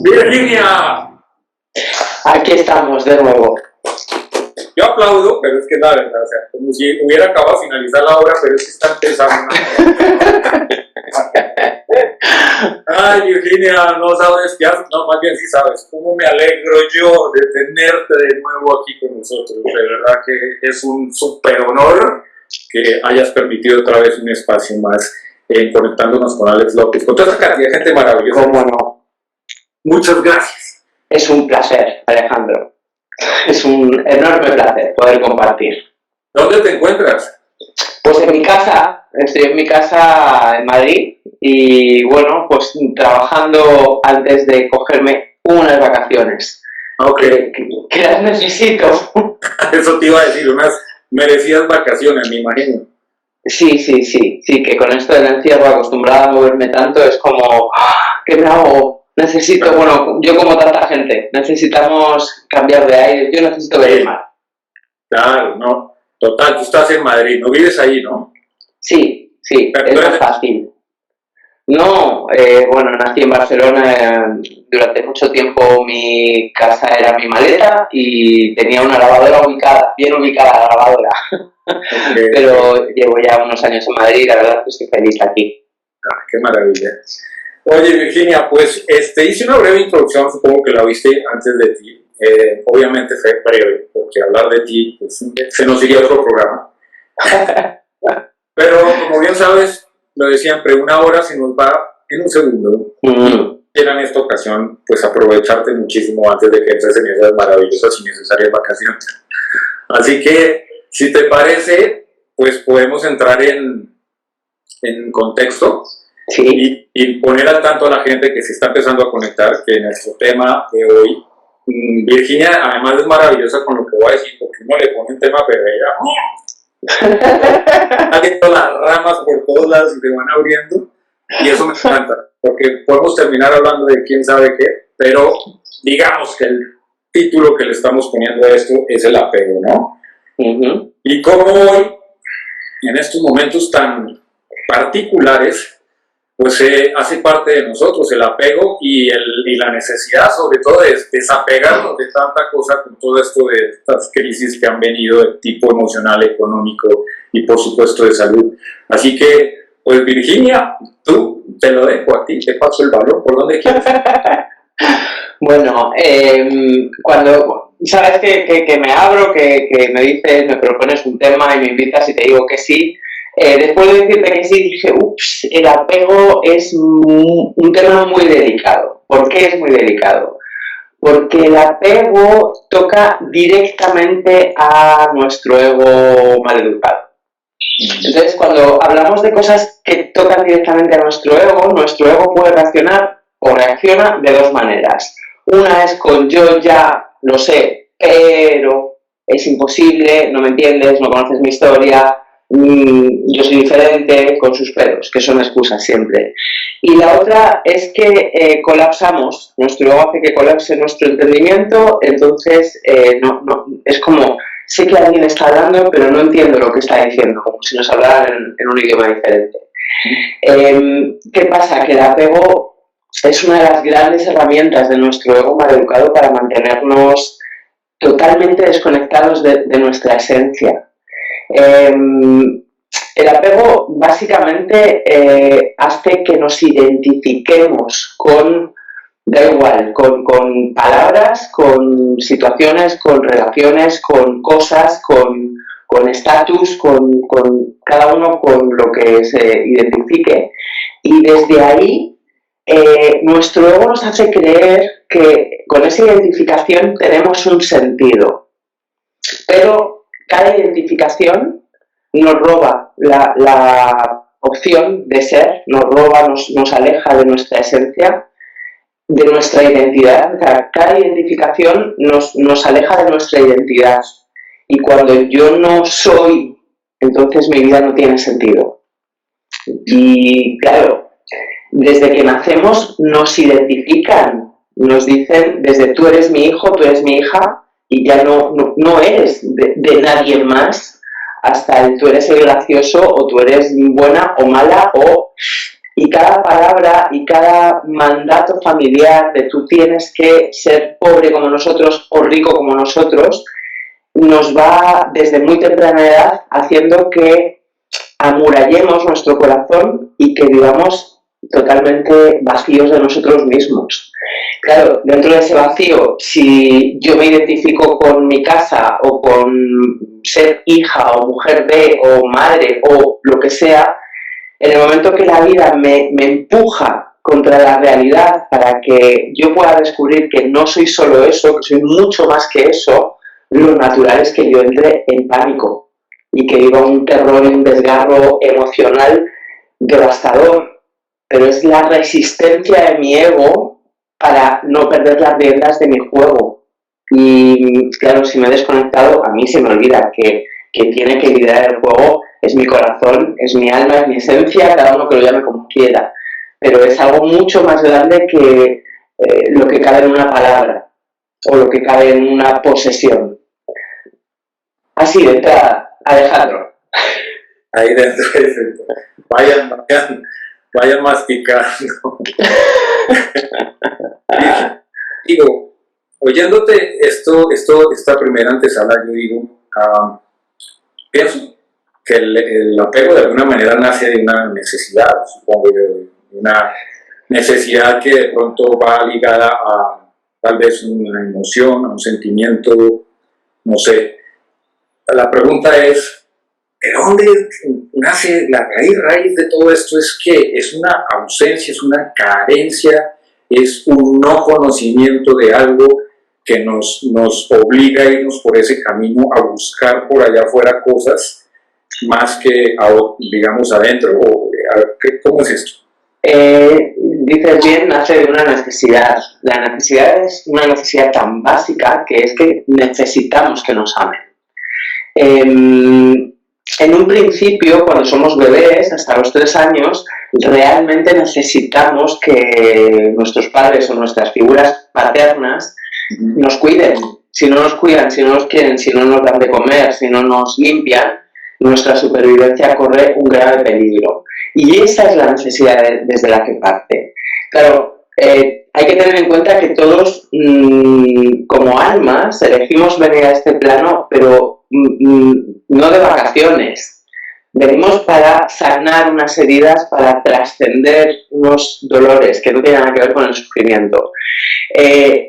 Virginia, Aquí estamos de nuevo. yo aplaudo, pero es que es la verdad, o sea, como si hubiera acabado de finalizar la obra, pero es que está empezando. Ay, Virginia, no sabes qué haces, no, más bien sí sabes, cómo me alegro yo de tenerte de nuevo aquí con nosotros. De verdad que es un súper honor que hayas permitido otra vez un espacio más conectándonos con Alex López, con toda esa cantidad de gente maravillosa. ¿Cómo no? Muchas gracias. Es un placer, Alejandro. Es un enorme placer poder compartir. ¿Dónde te encuentras? Pues en mi casa, estoy en mi casa en Madrid y bueno, pues trabajando antes de cogerme unas vacaciones. Ok. Que las necesito. Eso te iba a decir, unas merecidas vacaciones, me imagino. Sí, que con esto del encierro acostumbrada a moverme tanto es como, ¿qué me hago? Necesito, bueno, yo como tanta gente, necesitamos cambiar de aire, yo necesito ver el mar. Claro, no. Total, tú estás en Madrid, no vives ahí, ¿no? Sí, es más fácil. No, bueno, nací en Barcelona, durante mucho tiempo mi casa era mi maleta y tenía una lavadora bien ubicada la lavadora. Okay. Pero llevo ya unos años en Madrid y la verdad es que estoy feliz aquí. Ah, qué maravilla. Oye, Virginia, pues hice una breve introducción, supongo que la viste antes de ti. Obviamente fue breve, porque hablar de ti pues, se nos iría otro programa. Pero como bien sabes, lo de siempre, una hora se nos va en un segundo. Quiero en esta ocasión pues aprovecharte muchísimo antes de que entres en esas maravillosas y necesarias vacaciones. Así que, si te parece, pues podemos entrar en contexto. Sí. Y poner al tanto a la gente que se está empezando a conectar, que nuestro tema de hoy, Virginia además es maravillosa con lo que voy a decir, porque uno le pone un tema pero ella saliendo las ramas por todos lados y se van abriendo, y eso me encanta, porque podemos terminar hablando de quién sabe qué, pero digamos que el título que le estamos poniendo a esto es el apego, ¿no? Y como hoy, en estos momentos tan particulares, pues hace parte de nosotros el apego y la necesidad sobre todo de desapegarnos de tanta cosa con todo esto de estas crisis que han venido de tipo emocional, económico y por supuesto de salud. Así que, pues Virginia, tú te lo dejo a ti, te paso el balón, ¿por dónde quieres? Bueno, cuando sabes que me abro, que me dices, me propones un tema y me invitas y te digo que sí, después de decirte que sí, dije, ups, el apego es un tema muy delicado. ¿Por qué es muy delicado? Porque el apego toca directamente a nuestro ego maleducado. Entonces, cuando hablamos de cosas que tocan directamente a nuestro ego puede reaccionar o reacciona de dos maneras. Una es con yo ya lo sé, pero es imposible, no me entiendes, no conoces mi historia, yo soy diferente, con sus peros, que son excusas siempre. Y la otra es que colapsamos, nuestro ego hace que colapse nuestro entendimiento, entonces es como, sé que alguien está hablando, pero no entiendo lo que está diciendo, como si nos hablara en un idioma diferente. ¿Qué pasa? Que el apego es una de las grandes herramientas de nuestro ego maleducado para mantenernos totalmente desconectados de nuestra esencia. El apego básicamente hace que nos identifiquemos con, da igual, con palabras, con situaciones, con relaciones, con cosas, con estatus, con cada uno con lo que se identifique. Y desde ahí nuestro ego nos hace creer que con esa identificación tenemos un sentido. Pero cada identificación nos roba la opción de ser, nos aleja de nuestra esencia, de nuestra identidad. O sea, cada identificación nos aleja de nuestra identidad. Y cuando yo no soy, entonces mi vida no tiene sentido. Y claro, desde que nacemos nos identifican, nos dicen desde tú eres mi hijo, tú eres mi hija, y ya no eres de nadie más, hasta el tú eres el gracioso, o tú eres buena o mala, o Y cada palabra y cada mandato familiar de tú tienes que ser pobre como nosotros o rico como nosotros, nos va desde muy temprana edad haciendo que amurallemos nuestro corazón y que vivamos totalmente vacíos de nosotros mismos. Claro, dentro de ese vacío, si yo me identifico con mi casa o con ser hija o mujer de o madre o lo que sea, en el momento que la vida me empuja contra la realidad para que yo pueda descubrir que no soy solo eso, que soy mucho más que eso, lo natural es que yo entre en pánico y que viva un terror y un desgarro emocional devastador. Pero es la resistencia de mi ego para no perder las riendas de mi juego. Y claro, si me he desconectado, a mí se me olvida que quien tiene que liderar el juego es mi corazón, es mi alma, es mi esencia, cada uno que lo llame como quiera. Pero es algo mucho más grande que lo que cabe en una palabra o lo que cabe en una posesión. Así de entrada, Alejandro. Ahí dentro vayan masticando. Digo, oyéndote esta primera antesala, yo digo, pienso que el apego de alguna manera nace de una necesidad, supongo yo, de una necesidad que de pronto va ligada a tal vez una emoción, a un sentimiento, no sé. La pregunta es, ¿de dónde nace la raíz de todo esto? Es que es una ausencia, es una carencia, es un no conocimiento de algo que nos obliga a irnos por ese camino a buscar por allá afuera cosas más que, digamos, adentro. ¿Cómo es esto? Dices bien, nace de una necesidad. La necesidad es una necesidad tan básica que es que necesitamos que nos amen. En un principio, cuando somos bebés, hasta los 3 años, realmente necesitamos que nuestros padres o nuestras figuras paternas nos cuiden. Si no nos cuidan, si no nos quieren, si no nos dan de comer, si no nos limpian, nuestra supervivencia corre un grave peligro. Y esa es la necesidad desde la que parte. Claro, hay que tener en cuenta que todos, como almas, elegimos venir a este plano, pero no de vacaciones. Venimos para sanar unas heridas, para trascender unos dolores que no tienen nada que ver con el sufrimiento.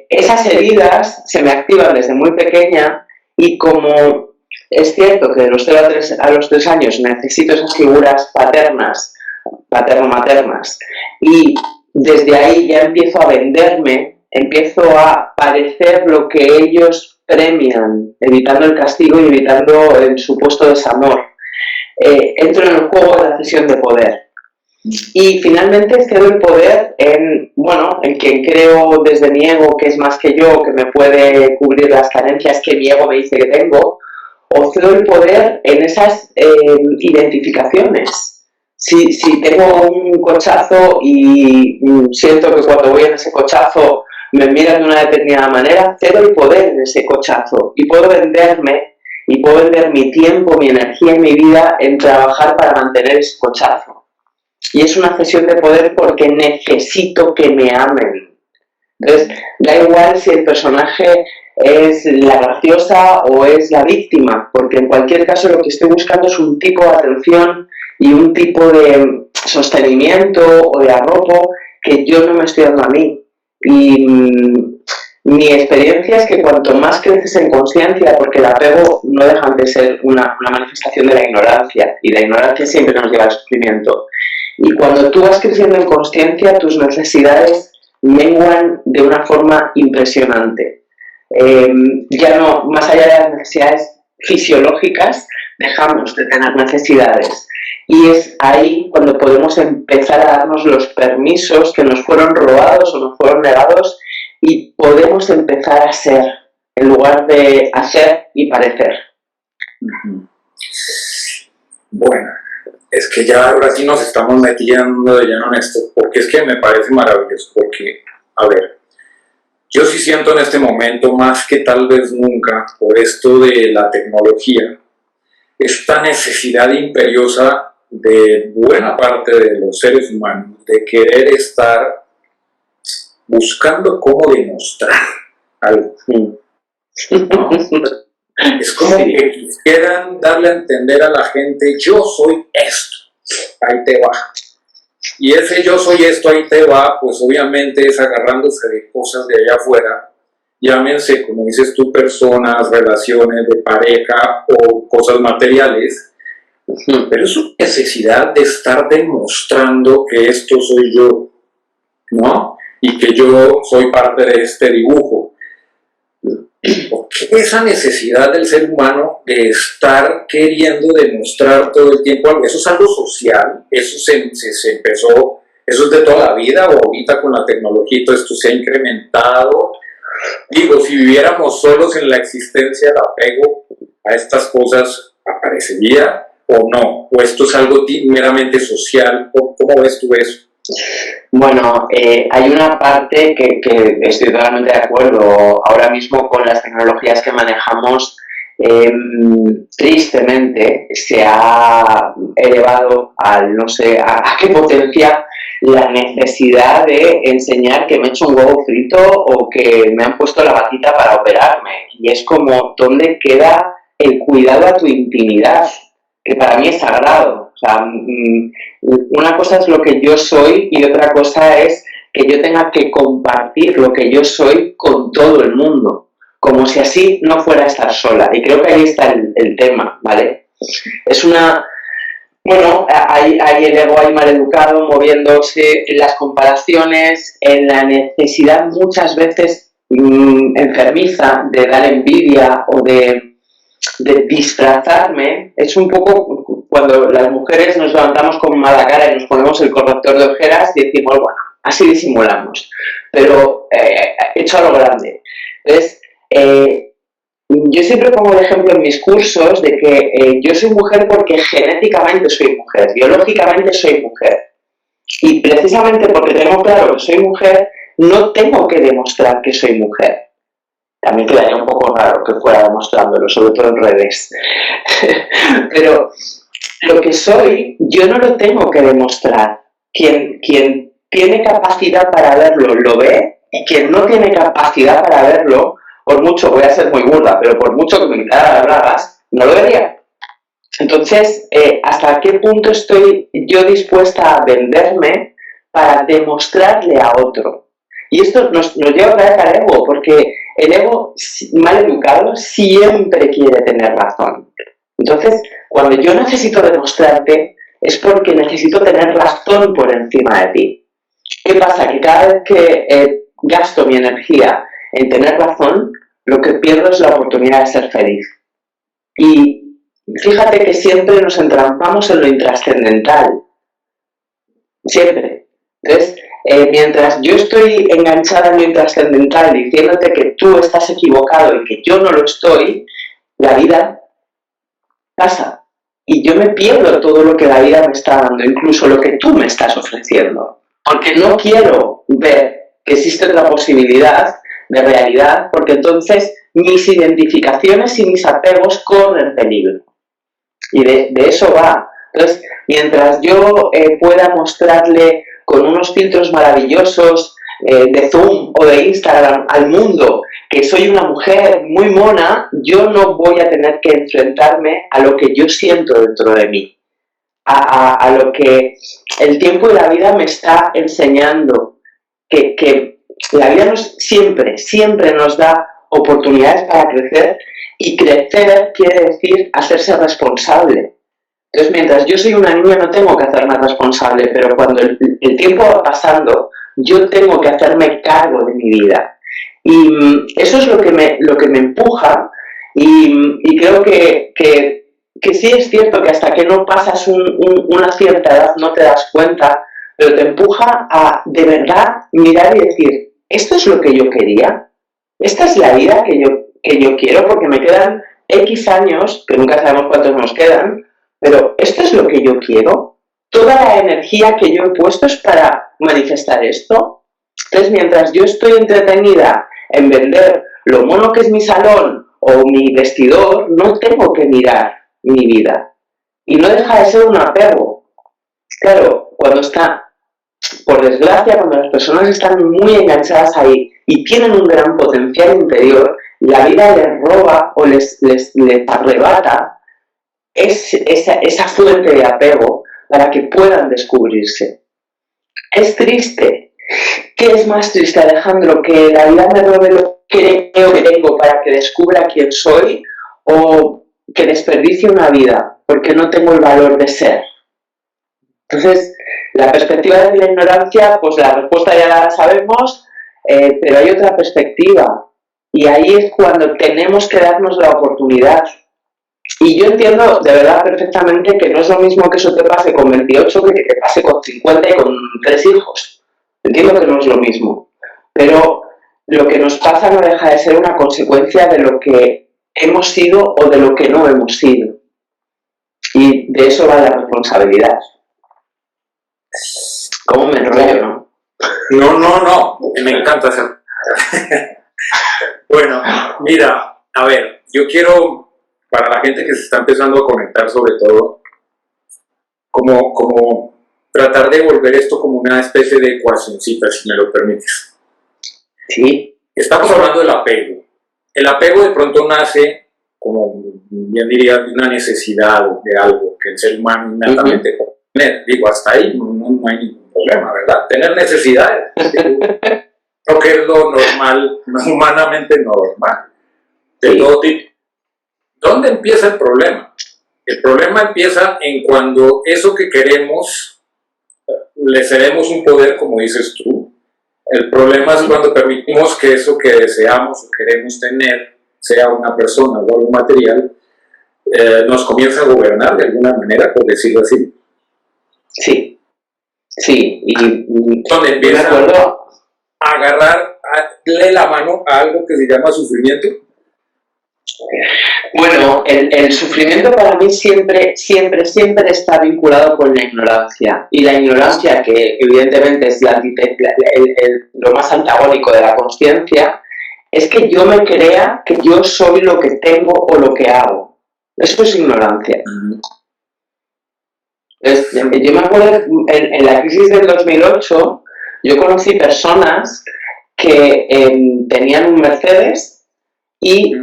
Esas heridas se me activan desde muy pequeña y como es cierto que de los 0 a los 3 años necesito esas figuras paternas, paterno-maternas, y desde ahí ya empiezo a venderme, empiezo a parecer lo que ellos premian, evitando el castigo y evitando el supuesto desamor. Entro en el juego de la cesión de poder. Y finalmente cedo el poder en quien creo desde mi ego que es más que yo, que me puede cubrir las carencias que mi ego me dice que tengo, o cedo el poder en esas identificaciones. Si tengo un cochazo y siento que cuando voy en ese cochazo me miran de una determinada manera, cedo el poder en ese cochazo y puedo venderme y puedo vender mi tiempo, mi energía y mi vida en trabajar para mantener ese cochazo. Y es una cesión de poder porque necesito que me amen. Entonces, da igual si el personaje es la graciosa o es la víctima, porque en cualquier caso lo que estoy buscando es un tipo de atención y un tipo de sostenimiento o de arropo que yo no me estoy dando a mí. Y mi experiencia es que cuanto más creces en conciencia, porque el apego no deja de ser una manifestación de la ignorancia, y la ignorancia siempre nos lleva al sufrimiento. Y cuando tú vas creciendo en consciencia, tus necesidades menguan de una forma impresionante. Ya no, más allá de las necesidades fisiológicas, dejamos de tener necesidades. Y es ahí cuando podemos empezar a darnos los permisos que nos fueron robados o nos fueron negados y podemos empezar a ser, en lugar de hacer y parecer. Bueno, es que ya ahora sí nos estamos metiendo de lleno en esto, porque es que me parece maravilloso, porque, a ver, yo sí siento en este momento, más que tal vez nunca, por esto de la tecnología, esta necesidad imperiosa de buena parte de los seres humanos de querer estar buscando cómo demostrar algo, ¿no? Es como Sí. que quisieran darle a entender a la gente, yo soy esto, ahí te va. Y ese yo soy esto, ahí te va, pues obviamente es agarrándose de cosas de allá afuera, llámense, como dices tú, personas, relaciones de pareja o cosas materiales, pero es una necesidad de estar demostrando que esto soy yo, ¿no? Y que yo soy parte de este dibujo. ¿Por qué esa necesidad del ser humano de estar queriendo demostrar todo el tiempo algo? Eso es algo social, eso se empezó, eso es de toda la vida, o ahorita con la tecnología todo esto se ha incrementado. Digo, si viviéramos solos en la existencia, el apego a estas cosas aparecería o no, o esto es algo meramente social. ¿Cómo ves tú eso? Bueno, hay una parte que estoy totalmente de acuerdo. Ahora mismo con las tecnologías que manejamos, tristemente se ha elevado al no sé a qué potencia la necesidad de enseñar que me he hecho un huevo frito o que me han puesto la batita para operarme. Y es como, ¿dónde queda el cuidado a tu intimidad? Que para mí es sagrado. O sea, una cosa es lo que yo soy y otra cosa es que yo tenga que compartir lo que yo soy con todo el mundo, como si así no fuera a estar sola. Y creo que ahí está el tema, ¿vale? Es una... Bueno, hay el ego ahí mal educado, moviéndose en las comparaciones, en la necesidad muchas veces enfermiza de dar envidia o de disfrazarme. Es un poco cuando las mujeres nos levantamos con mala cara y nos ponemos el corrector de ojeras y decimos, bueno, así disimulamos, pero hecho a lo grande. Entonces, yo siempre pongo el ejemplo en mis cursos de que yo soy mujer porque genéticamente soy mujer, biológicamente soy mujer. Y precisamente porque tengo claro que soy mujer, no tengo que demostrar que soy mujer. También quedaría un poco raro que fuera demostrándolo, sobre todo en redes. Pero lo que soy, yo no lo tengo que demostrar. Quien tiene capacidad para verlo, lo ve, y quien no tiene capacidad para verlo, por mucho, voy a ser muy burda, pero por mucho que me quitara las bragas, no lo vería. Entonces, ¿hasta qué punto estoy yo dispuesta a venderme para demostrarle a otro? Y esto nos lleva otra vez al ego, porque el ego mal educado siempre quiere tener razón. Entonces, cuando yo necesito demostrarte, es porque necesito tener razón por encima de ti. ¿Qué pasa? Que cada vez que gasto mi energía en tener razón, lo que pierdo es la oportunidad de ser feliz. Y fíjate que siempre nos entrampamos en lo intrascendental. Siempre. Entonces, mientras yo estoy enganchada en lo intrascendental diciéndote que tú estás equivocado y que yo no lo estoy, la vida pasa. Y yo me pierdo todo lo que la vida me está dando, incluso lo que tú me estás ofreciendo. Porque no quiero ver que existe otra posibilidad de realidad, porque entonces mis identificaciones y mis apegos corren peligro. Y de eso va. Entonces, mientras yo pueda mostrarle con unos filtros maravillosos de Zoom o de Instagram al mundo que soy una mujer muy mona, yo no voy a tener que enfrentarme a lo que yo siento dentro de mí, a lo que el tiempo y la vida me está enseñando, que la vida siempre nos da oportunidades para crecer, y crecer quiere decir hacerse responsable. Entonces, mientras yo soy una niña no tengo que hacerme responsable, pero cuando el tiempo va pasando, yo tengo que hacerme cargo de mi vida. Y eso es lo que me empuja, y creo que sí es cierto que hasta que no pasas una cierta edad no te das cuenta, pero te empuja a de verdad mirar y decir, ¿esto es lo que yo quería? ¿Esta es la vida que yo quiero? Porque me quedan X años, que nunca sabemos cuántos nos quedan, pero ¿esto es lo que yo quiero? ¿Toda la energía que yo he puesto es para manifestar esto? Entonces, mientras yo estoy entretenida en vender lo mono que es mi salón o mi vestidor, no tengo que mirar mi vida. Y no deja de ser un apego. por desgracia, cuando las personas están muy enganchadas ahí y tienen un gran potencial interior, la vida les roba o les arrebata esa fuente de apego para que puedan descubrirse. Es triste. ¿Qué es más triste, Alejandro? ¿Que la vida me robe lo que creo que tengo para que descubra quién soy? ¿O que desperdicie una vida porque no tengo el valor de ser? Entonces, la perspectiva de la ignorancia, pues la respuesta ya la sabemos, pero hay otra perspectiva. Y ahí es cuando tenemos que darnos la oportunidad. Y yo entiendo de verdad perfectamente que no es lo mismo que eso te pase con 28 que te pase con 50 y con 3 hijos. Entiendo que no es lo mismo. Pero lo que nos pasa no deja de ser una consecuencia de lo que hemos sido o de lo que no hemos sido. Y de eso va la responsabilidad. ¿Cómo me enrollo, no? No. Me encanta hacer. Bueno, mira, a ver, yo quiero, para la gente que se está empezando a conectar sobre todo, como tratar de volver esto como una especie de ecuacioncita, si me lo permites. Sí. Estamos hablando del apego. El apego de pronto nace, como bien diría, de una necesidad de algo que el ser humano inmediatamente puede tener. Digo, hasta ahí no hay ningún problema, ¿verdad? Tener necesidades. Creo que es lo normal, humanamente normal, de todo tipo. ¿Dónde empieza el problema? El problema empieza en cuando eso que queremos le cedemos un poder, como dices tú. El problema es cuando permitimos que eso que deseamos o queremos tener, sea una persona o algo material, nos comienza a gobernar de alguna manera, por decirlo así. Sí, y donde empieza a agarrarle la mano a algo que se llama sufrimiento. Bueno, el sufrimiento para mí siempre está vinculado con la ignorancia. Y la ignorancia, que evidentemente es lo más antagónico de la consciencia, es que yo me crea que yo soy lo que tengo o lo que hago. Eso es ignorancia. Yo me acuerdo en la crisis del 2008, yo conocí personas que tenían un Mercedes y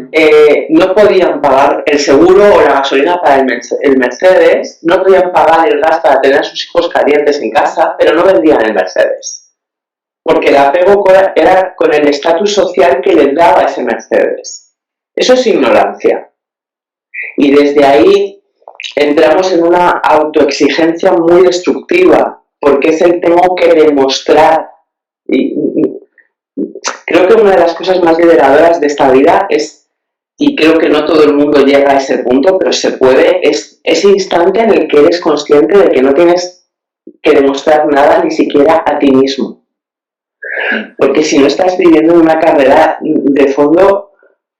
no podían pagar el seguro o la gasolina para el Mercedes, no podían pagar el gas para tener a sus hijos calientes en casa, pero no vendían el Mercedes. Porque el apego era con el estatus social que les daba ese Mercedes. Eso es ignorancia. Y desde ahí entramos en una autoexigencia muy destructiva, porque es el tengo que demostrar. Creo que una de las cosas más liberadoras de esta vida es, y creo que no todo el mundo llega a ese punto, pero se puede, es ese instante en el que eres consciente de que no tienes que demostrar nada ni siquiera a ti mismo. Porque si no estás viviendo una carrera de fondo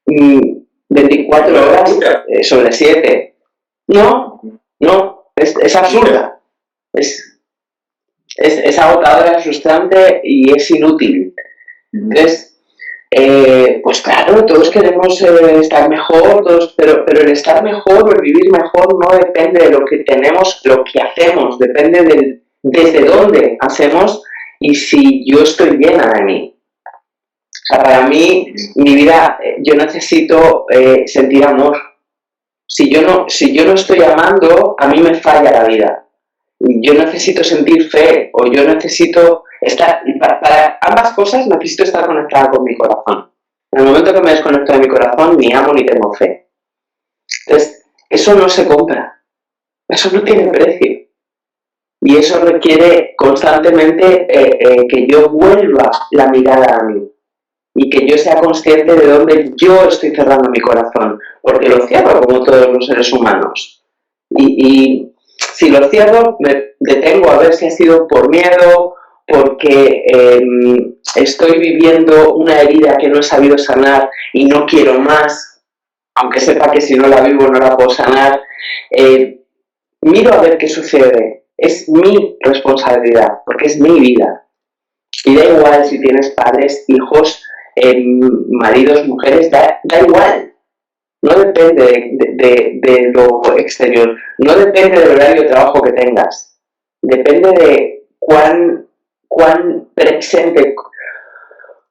24 horas sobre 7, no, es absurda. Es agotadora, es frustrante y es inútil. Entonces, pues claro, todos queremos estar mejor, pero el estar mejor o el vivir mejor no depende de lo que tenemos, lo que hacemos, depende desde dónde hacemos y si yo estoy llena de mí. O sea, para mí, mi vida, yo necesito sentir amor. Si yo no estoy amando, a mí me falla la vida. Yo necesito sentir fe o yo necesito estar, para ambas cosas necesito estar conectada con mi corazón. En el momento que me desconecto de mi corazón, ni amo ni tengo fe. Entonces, eso no se compra. Eso no tiene precio. Y eso requiere constantemente que yo vuelva la mirada a mí. Y que yo sea consciente de dónde yo estoy cerrando mi corazón. Porque lo cierro como todos los seres humanos. Y si lo cierro, me detengo a ver si ha sido por miedo, porque estoy viviendo una herida que no he sabido sanar y no quiero más, aunque sepa que si no la vivo no la puedo sanar. Miro a ver qué sucede. Es mi responsabilidad, porque es mi vida. Y da igual si tienes padres, hijos, maridos, mujeres, da igual. No depende de lo exterior, no depende del horario de trabajo que tengas, depende cuán presente,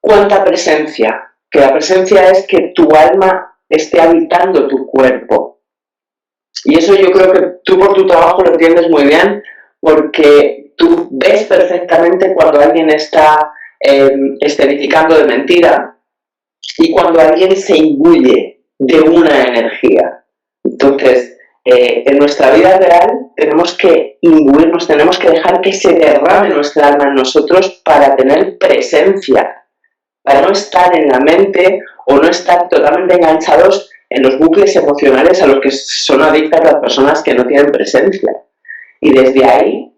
cuánta presencia. Que la presencia es que tu alma esté habitando tu cuerpo. Y eso yo creo que tú por tu trabajo lo entiendes muy bien, porque tú ves perfectamente cuando alguien está esterificando de mentira y cuando alguien se imbuye de una energía. Entonces, en nuestra vida real tenemos que imbuirnos, tenemos que dejar que se derrame nuestra alma en nosotros para tener presencia, para no estar en la mente o no estar totalmente enganchados en los bucles emocionales a los que son adictas las personas que no tienen presencia. Y desde ahí,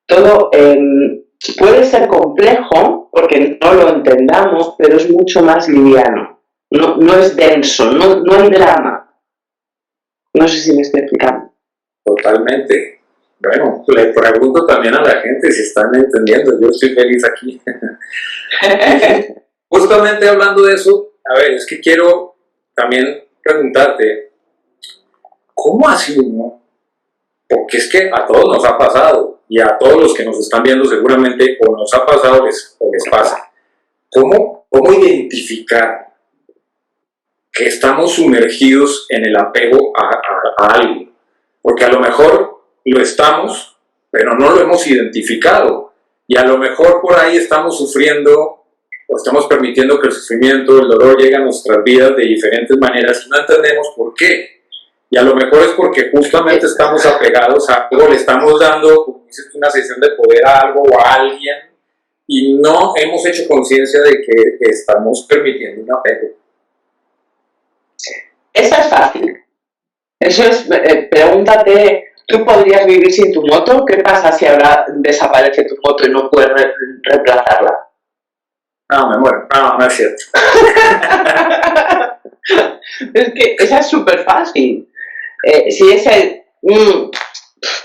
todo puede ser complejo porque no lo entendamos, pero es mucho más liviano. No es denso, no hay drama. No sé si me estoy explicando. Totalmente. Bueno, le pregunto también a la gente si están entendiendo. Yo estoy feliz aquí. Justamente hablando de eso, a ver, es que quiero también preguntarte, ¿cómo así, no? Porque es que a todos nos ha pasado, y a todos los que nos están viendo seguramente o nos ha pasado o les pasa. ¿Cómo identificar que estamos sumergidos en el apego a algo? Porque a lo mejor lo estamos, pero no lo hemos identificado. Y a lo mejor por ahí estamos sufriendo o estamos permitiendo que el sufrimiento, el dolor llegue a nuestras vidas de diferentes maneras y no entendemos por qué. Y a lo mejor es porque justamente estamos apegados a algo, le estamos dando, como dices, una sesión de poder a algo o a alguien y no hemos hecho conciencia de que estamos permitiendo un apego. Esa es fácil. Eso es, pregúntate, ¿tú podrías vivir sin tu moto? ¿Qué pasa si ahora desaparece tu moto y no puedes reemplazarla? No, me muero. No es cierto. Es que esa es súper fácil. Si es el...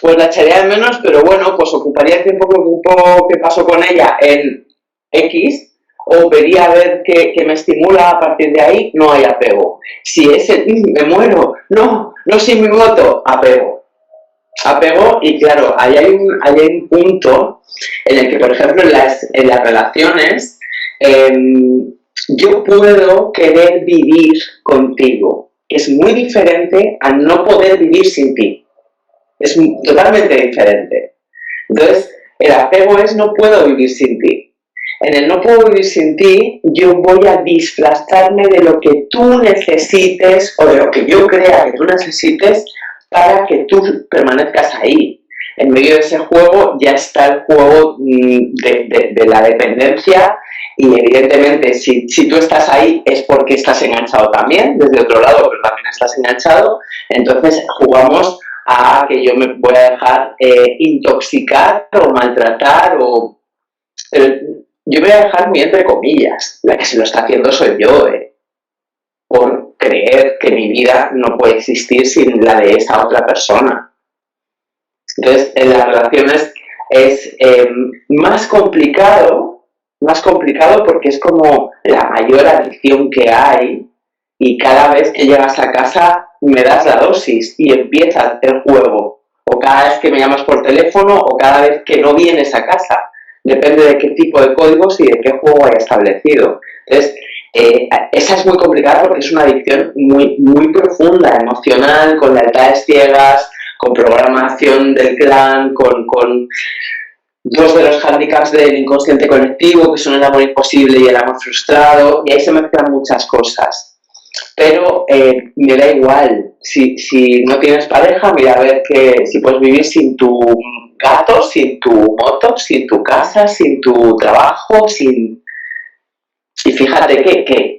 pues la echaría de menos, pero bueno, pues ocuparía el tiempo que ocupó, que pasó con ella en X, o vería a ver qué me estimula a partir de ahí, no hay apego. Si es el... me muero, no sin mi moto, apego. Apego, y claro, ahí hay un punto en el que, por ejemplo, en las relaciones, yo puedo querer vivir contigo. Es muy diferente a no poder vivir sin ti. Es totalmente diferente. Entonces, el apego es no puedo vivir sin ti. En el no puedo vivir sin ti, yo voy a disfrazarme de lo que tú necesites o de lo que yo crea que tú necesites para que tú permanezcas ahí. En medio de ese juego ya está el juego de la dependencia y evidentemente si tú estás ahí es porque estás enganchado también, desde otro lado, pero también estás enganchado, entonces jugamos a que yo me voy a dejar intoxicar o maltratar pero yo voy a dejar muy entre comillas, la que se lo está haciendo soy yo, por creer que mi vida no puede existir sin la de esa otra persona. Entonces, en las relaciones es más complicado porque es como la mayor adicción que hay y cada vez que llegas a casa me das la dosis y empieza el juego. O cada vez que me llamas por teléfono o cada vez que no vienes a casa. Depende de qué tipo de códigos y de qué juego hay establecido. Entonces, esa es muy complicada porque es una adicción muy, muy profunda, emocional, con lealtades ciegas, con programación del clan, con dos de los hándicaps del inconsciente colectivo, que son el amor imposible y el amor frustrado, y ahí se mezclan muchas cosas. Pero me da igual, si no tienes pareja, mira a ver si puedes vivir sin tu gato, sin tu moto, sin tu casa, sin tu trabajo, Y fíjate que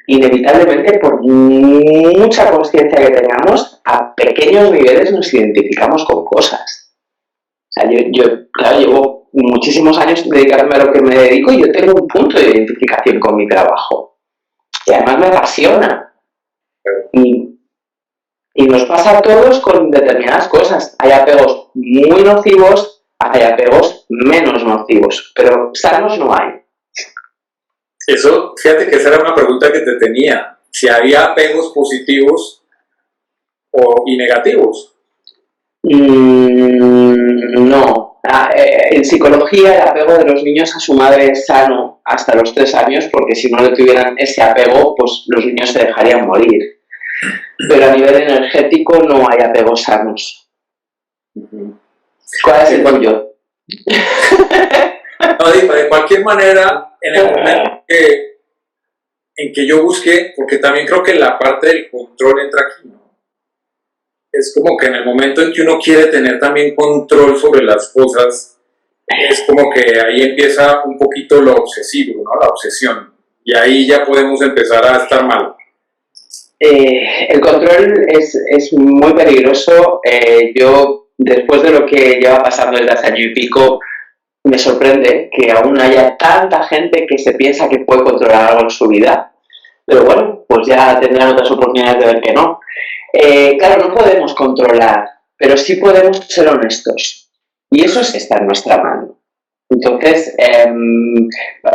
inevitablemente, por mucha conciencia que tengamos, a pequeños niveles nos identificamos con cosas. O sea, yo claro, llevo muchísimos años dedicándome a lo que me dedico y yo tengo un punto de identificación con mi trabajo. Y además me apasiona. Y nos pasa a todos con determinadas cosas. Hay apegos muy nocivos, hay apegos menos nocivos, pero sanos no hay. Eso, fíjate que esa era una pregunta que te tenía. Si había apegos positivos y negativos. No. En psicología, el apego de los niños a su madre es sano hasta los 3 años, porque si no le tuvieran ese apego, pues los niños se dejarían morir. Pero a nivel energético no hay apegos sanos. ¿Cuál es el tuyo? No, de cualquier manera, en el momento en que yo busqué, porque también creo que la parte del control entra aquí, ¿no? Es como que en el momento en que uno quiere tener también control sobre las cosas, es como que ahí empieza un poquito lo obsesivo, ¿no? La obsesión. Y ahí ya podemos empezar a estar mal. El control es muy peligroso. Yo, después de lo que lleva pasando desde hace año y pico, me sorprende que aún haya tanta gente que se piensa que puede controlar algo en su vida. Pero bueno, pues ya tendrán otras oportunidades de ver que no. Claro, no podemos controlar, pero sí podemos ser honestos. Y eso sí está en nuestra mano. Entonces,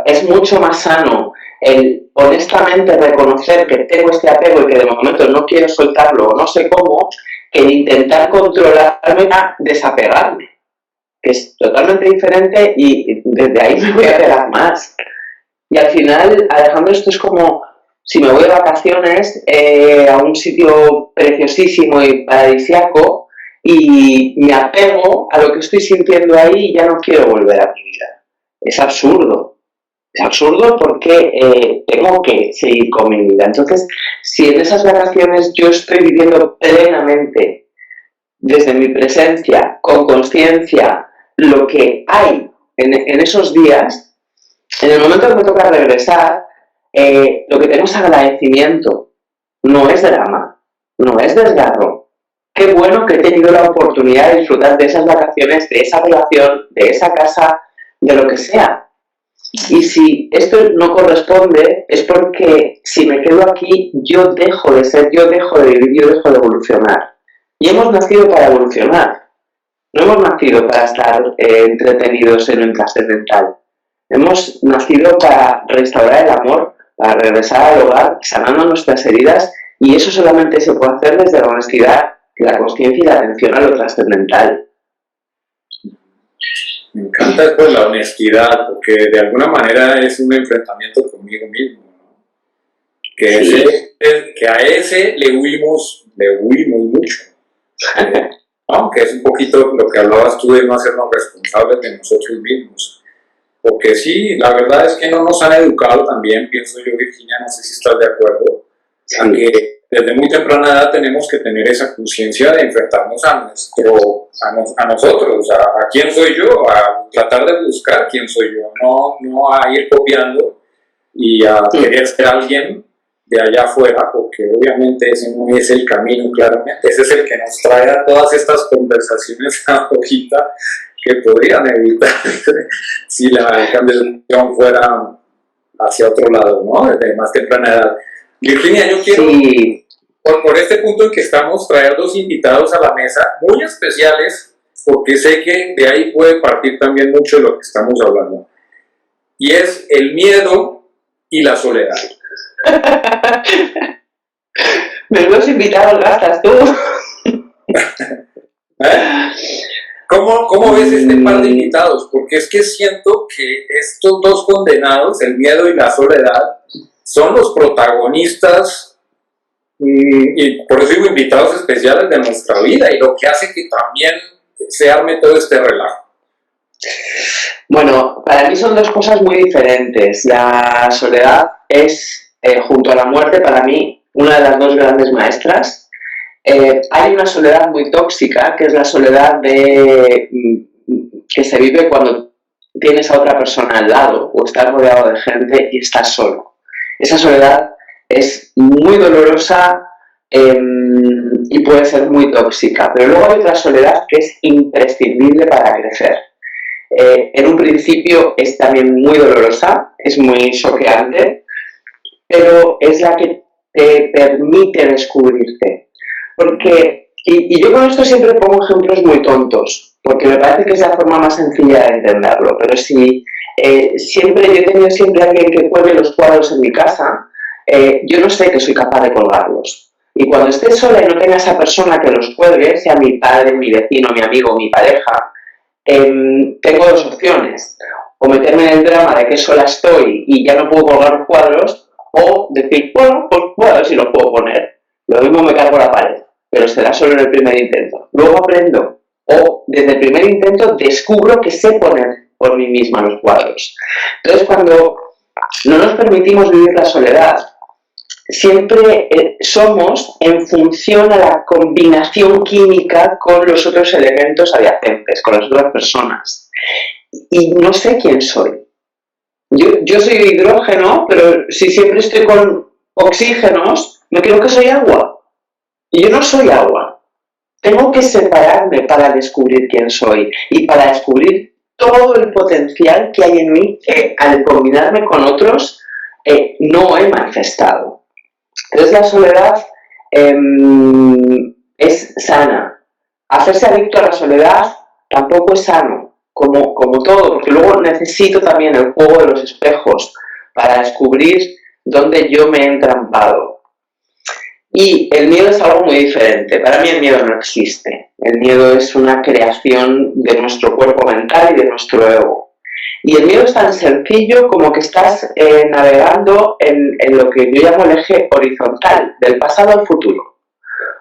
es mucho más sano el honestamente reconocer que tengo este apego y que de momento no quiero soltarlo o no sé cómo, que el intentar controlarme a desapegarme, que es totalmente diferente y desde ahí me voy a pegar más. Y al final, Alejandro, esto es como si me voy de vacaciones a un sitio preciosísimo y paradisíaco y me apego a lo que estoy sintiendo ahí y ya no quiero volver a mi vida. Es absurdo. Es absurdo porque tengo que seguir con mi vida. Entonces, si en esas vacaciones yo estoy viviendo plenamente, desde mi presencia, con conciencia, lo que hay en esos días, en el momento que me toca regresar, lo que tengo es agradecimiento, no es drama, no es desgarro. Qué bueno que he tenido la oportunidad de disfrutar de esas vacaciones, de esa relación, de esa casa, de lo que sea. Y si esto no corresponde, es porque si me quedo aquí, yo dejo de ser, yo dejo de vivir, yo dejo de evolucionar. Y hemos nacido para evolucionar. No hemos nacido para estar entretenidos en un trascendental. Hemos nacido para restaurar el amor, para regresar al hogar, sanando nuestras heridas, y eso solamente se puede hacer desde la honestidad, la consciencia y la atención a lo trascendental. Me encanta esto de la honestidad, porque de alguna manera es un enfrentamiento conmigo mismo, ¿no? Que a ese le huimos mucho. Aunque es un poquito lo que hablabas tú de no hacernos responsables de nosotros mismos. Porque sí, la verdad es que no nos han educado también, pienso yo, Virginia, no sé si estás de acuerdo, Sí. a que desde muy temprana edad tenemos que tener esa conciencia de enfrentarnos a nosotros, a quién soy yo, a tratar de buscar quién soy yo, no a ir copiando y a querer ser alguien de allá afuera, porque obviamente ese no es el camino, claramente, ese es el que nos trae a todas estas conversaciones ahorita que podrían evitar si la canalización fuera hacia otro lado, ¿no? Desde más temprana edad. Virginia, yo quiero, Sí. por este punto en que estamos, traer 2 invitados a la mesa muy especiales, porque sé que de ahí puede partir también mucho de lo que estamos hablando. Y es el miedo y la soledad. Menudos invitados gastas tú. ¿Eh? ¿Cómo ves este par de invitados? Porque es que siento que estos 2 condenados, el miedo y la soledad, son los protagonistas y por eso digo invitados especiales de nuestra vida y lo que hace que también se arme todo este relajo. Bueno, para mí son 2 cosas muy diferentes. La soledad es, junto a la muerte, para mí, una de las 2 grandes maestras. Hay una soledad muy tóxica, que es la soledad que se vive cuando tienes a otra persona al lado o estás rodeado de gente y estás solo. Esa soledad es muy dolorosa y puede ser muy tóxica, pero luego hay otra soledad que es imprescindible para crecer. En un principio es también muy dolorosa, es muy choqueante, pero es la que te permite descubrirte. Porque, y yo con esto siempre pongo ejemplos muy tontos, porque me parece que es la forma más sencilla de entenderlo, pero si yo he tenido siempre a alguien que cuelgue los cuadros en mi casa, yo no sé que soy capaz de colgarlos. Y cuando esté sola y no tenga esa persona que los cuelgue, sea mi padre, mi vecino, mi amigo, mi pareja, tengo dos opciones: o meterme en el drama de que sola estoy y ya no puedo colgar los cuadros, o decir, bueno, pues voy a ver si los puedo poner. Lo mismo me cargo la pared, pero será solo en el primer intento. Luego aprendo, o desde el primer intento descubro que sé poner por mí misma los cuadros. Entonces, cuando no nos permitimos vivir la soledad, siempre somos en función a la combinación química con los otros elementos adyacentes, con las otras personas. Y no sé quién soy. Yo soy hidrógeno, pero si siempre estoy con oxígenos, me creo que soy agua. Y yo no soy agua. Tengo que separarme para descubrir quién soy y para descubrir todo el potencial que hay en mí que al combinarme con otros no he manifestado. Entonces la soledad es sana. Hacerse adicto a la soledad tampoco es sano, como todo, porque luego necesito también el juego de los espejos para descubrir dónde yo me he entrampado. Y el miedo es algo muy diferente. Para mí el miedo no existe. El miedo es una creación de nuestro cuerpo mental y de nuestro ego. Y el miedo es tan sencillo como que estás navegando en lo que yo llamo el eje horizontal, del pasado al futuro.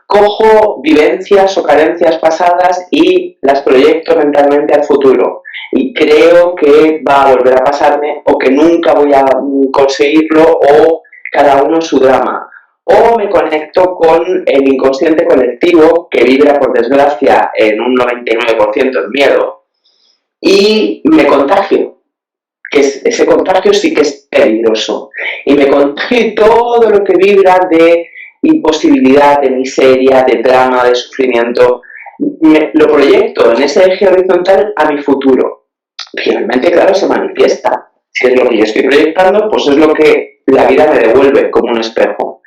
Cojo vivencias o carencias pasadas y las proyecto mentalmente al futuro. Y creo que va a volver a pasarme, o que nunca voy a conseguirlo, o cada uno su drama. O me conecto con el inconsciente colectivo, que vibra, por desgracia, en un 99% en miedo, y me contagio, que ese contagio sí que es peligroso, y me contagio todo lo que vibra de imposibilidad, de miseria, de drama, de sufrimiento, lo proyecto en ese eje horizontal a mi futuro. Finalmente, claro, se manifiesta. Si es lo que yo estoy proyectando, pues es lo que la vida me devuelve como un espejo.